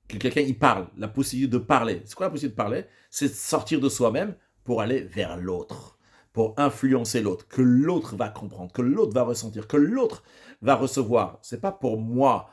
que quelqu'un il parle, la possibilité de parler. C'est quoi la possibilité de parler? C'est de sortir de soi-même pour aller vers l'autre, pour influencer l'autre, que l'autre va comprendre, que l'autre va ressentir, que l'autre va recevoir. C'est pas pour moi.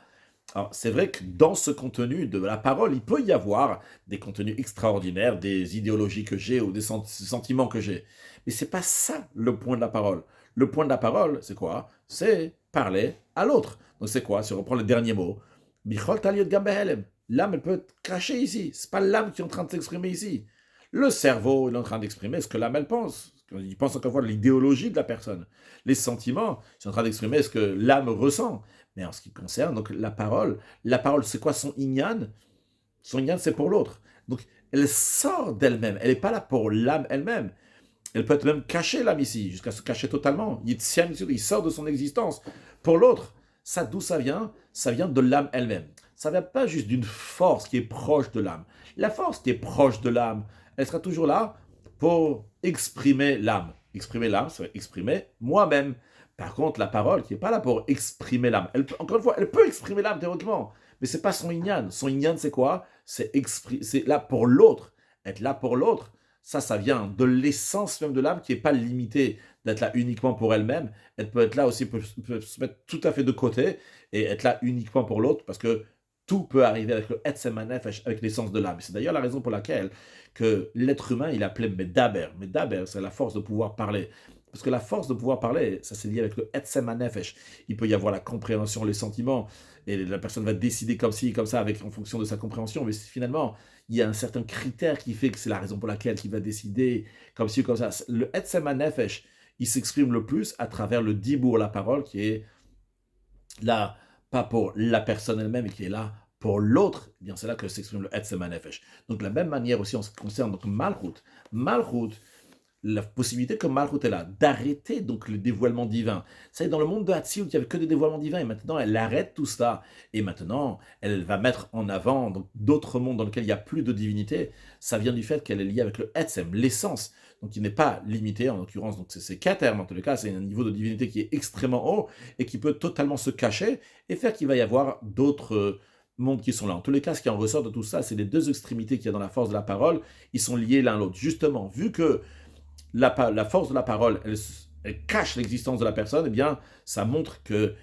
Alors, c'est vrai que dans ce contenu de la parole, il peut y avoir des contenus extraordinaires, des idéologies que j'ai ou des sentiments que j'ai. Mais c'est pas ça le point de la parole. Le point de la parole, c'est quoi? C'est parler à l'autre. Donc c'est quoi? Si on reprend le dernier mot, l'âme, elle peut être cachée ici. C'est pas l'âme qui est en train de s'exprimer ici. Le cerveau, il est en train d'exprimer ce que l'âme, elle pense. Il pense encore une fois de l'idéologie de la personne. Les sentiments, ils sont en train d'exprimer ce que l'âme ressent. Mais en ce qui concerne donc la parole, c'est quoi son inyan? Son inyan, c'est pour l'autre. Donc, elle sort d'elle-même. Elle n'est pas là pour l'âme elle-même. Elle peut être même cachée, l'âme ici, jusqu'à se cacher totalement. Il sort de son existence. Pour l'autre, ça, d'où ça vient? Ça vient de l'âme elle-même. Ça ne vient pas juste d'une force qui est proche de l'âme. La force qui est proche de l'âme, elle sera toujours là pour exprimer l'âme. Exprimer l'âme, ça va exprimer moi-même. Par contre, la parole qui n'est pas là pour exprimer l'âme, encore une fois, elle peut exprimer l'âme théoriquement, mais ce n'est pas son inyan. Son inyan, c'est quoi? C'est là pour l'autre. Être là pour l'autre, ça vient de l'essence même de l'âme qui n'est pas limitée d'être là uniquement pour elle-même. Elle peut être là aussi, peut se mettre tout à fait de côté et être là uniquement pour l'autre, parce que tout peut arriver avec le etzem hanefesh, avec l'essence de l'âme. C'est d'ailleurs la raison pour laquelle que l'être humain, il appelait Medaber. Medaber, c'est la force de pouvoir parler. Parce que la force de pouvoir parler, ça c'est lié avec le etzem hanefesh. Il peut y avoir la compréhension, les sentiments, et la personne va décider comme ci, comme ça, en fonction de sa compréhension. Mais finalement, il y a un certain critère qui fait que c'est la raison pour laquelle il va décider comme ci ou comme ça. Le etzem hanefesh, il s'exprime le plus à travers le dibour, la parole, qui est là, pas pour la personne elle-même, mais qui est là pour l'autre. Eh bien, c'est là que s'exprime le etzem hanefesh. Donc, de la même manière aussi, en ce qui concerne donc Malchut. Malchut, la possibilité que Malchut est là, d'arrêter donc le dévoilement divin. Ça, dans le monde de Hatsiout, il n'y avait que des dévoilements divins, et maintenant elle arrête tout ça, et maintenant elle va mettre en avant donc, d'autres mondes dans lesquels il n'y a plus de divinité. Ça vient du fait qu'elle est liée avec le Etzem, l'essence, donc il n'est pas limité, en l'occurrence, donc c'est Keter, mais en tous les cas, c'est un niveau de divinité qui est extrêmement haut, et qui peut totalement se cacher, et faire qu'il va y avoir d'autres mondes qui sont là. En tous les cas, ce qui en ressort de tout ça, c'est les deux extrémités qu'il y a dans la force de la parole, ils sont liés l'un à l'autre. Justement, vu que la force de la parole, elle cache l'existence de la personne, eh bien, ça montre que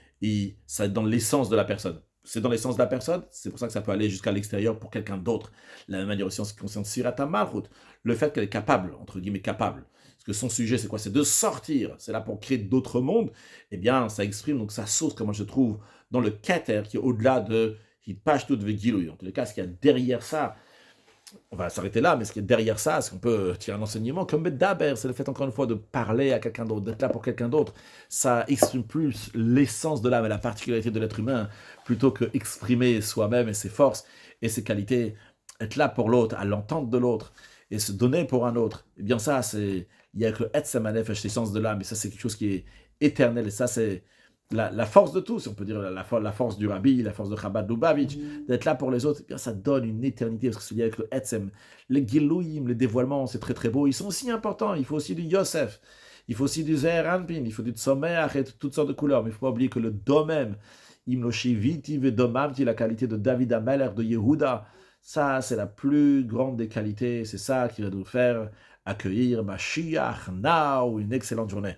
c'est dans l'essence de la personne. C'est dans l'essence de la personne, c'est pour ça que ça peut aller jusqu'à l'extérieur pour quelqu'un d'autre. La même manière aussi en ce qui concerne Sirata Malchut, le fait qu'elle est capable, entre guillemets capable, parce que son sujet c'est quoi? C'est de sortir, c'est là pour créer d'autres mondes, eh bien, ça exprime donc sa source, comme moi je trouve, dans le Keter, qui est au-delà de Hitpashtut Vegiluy. En tous les cas, ce qu'il y a derrière ça, on va s'arrêter là, mais ce qui est derrière ça, c'est qu'on peut tirer un enseignement comme Daber, c'est le fait encore une fois de parler à quelqu'un d'autre, d'être là pour quelqu'un d'autre. Ça exprime plus l'essence de l'âme et la particularité de l'être humain, plutôt que exprimer soi-même et ses forces et ses qualités, être là pour l'autre, à l'entente de l'autre, et se donner pour un autre. Eh bien ça, il y a que le Etzem Hanefesh, l'essence de l'âme, et ça c'est quelque chose qui est éternel, et ça c'est la force de tout, si on peut dire la force du Rabbi, la force de Chabad Lubavitch, d'être là pour les autres, eh bien ça donne une éternité, parce que c'est lié avec le Etzem. Les Gilouim, les dévoilements, c'est très très beau, ils sont aussi importants, il faut aussi du Yosef, il faut aussi du Zeher Anpin, il faut du Tzomeach et toutes sortes de couleurs, mais il ne faut pas oublier que le Domem, Imloshiviti Vedomamti, la qualité de David Ameler, de Yehuda, ça c'est la plus grande des qualités, c'est ça qui va nous faire accueillir Mashiach, now, une excellente journée.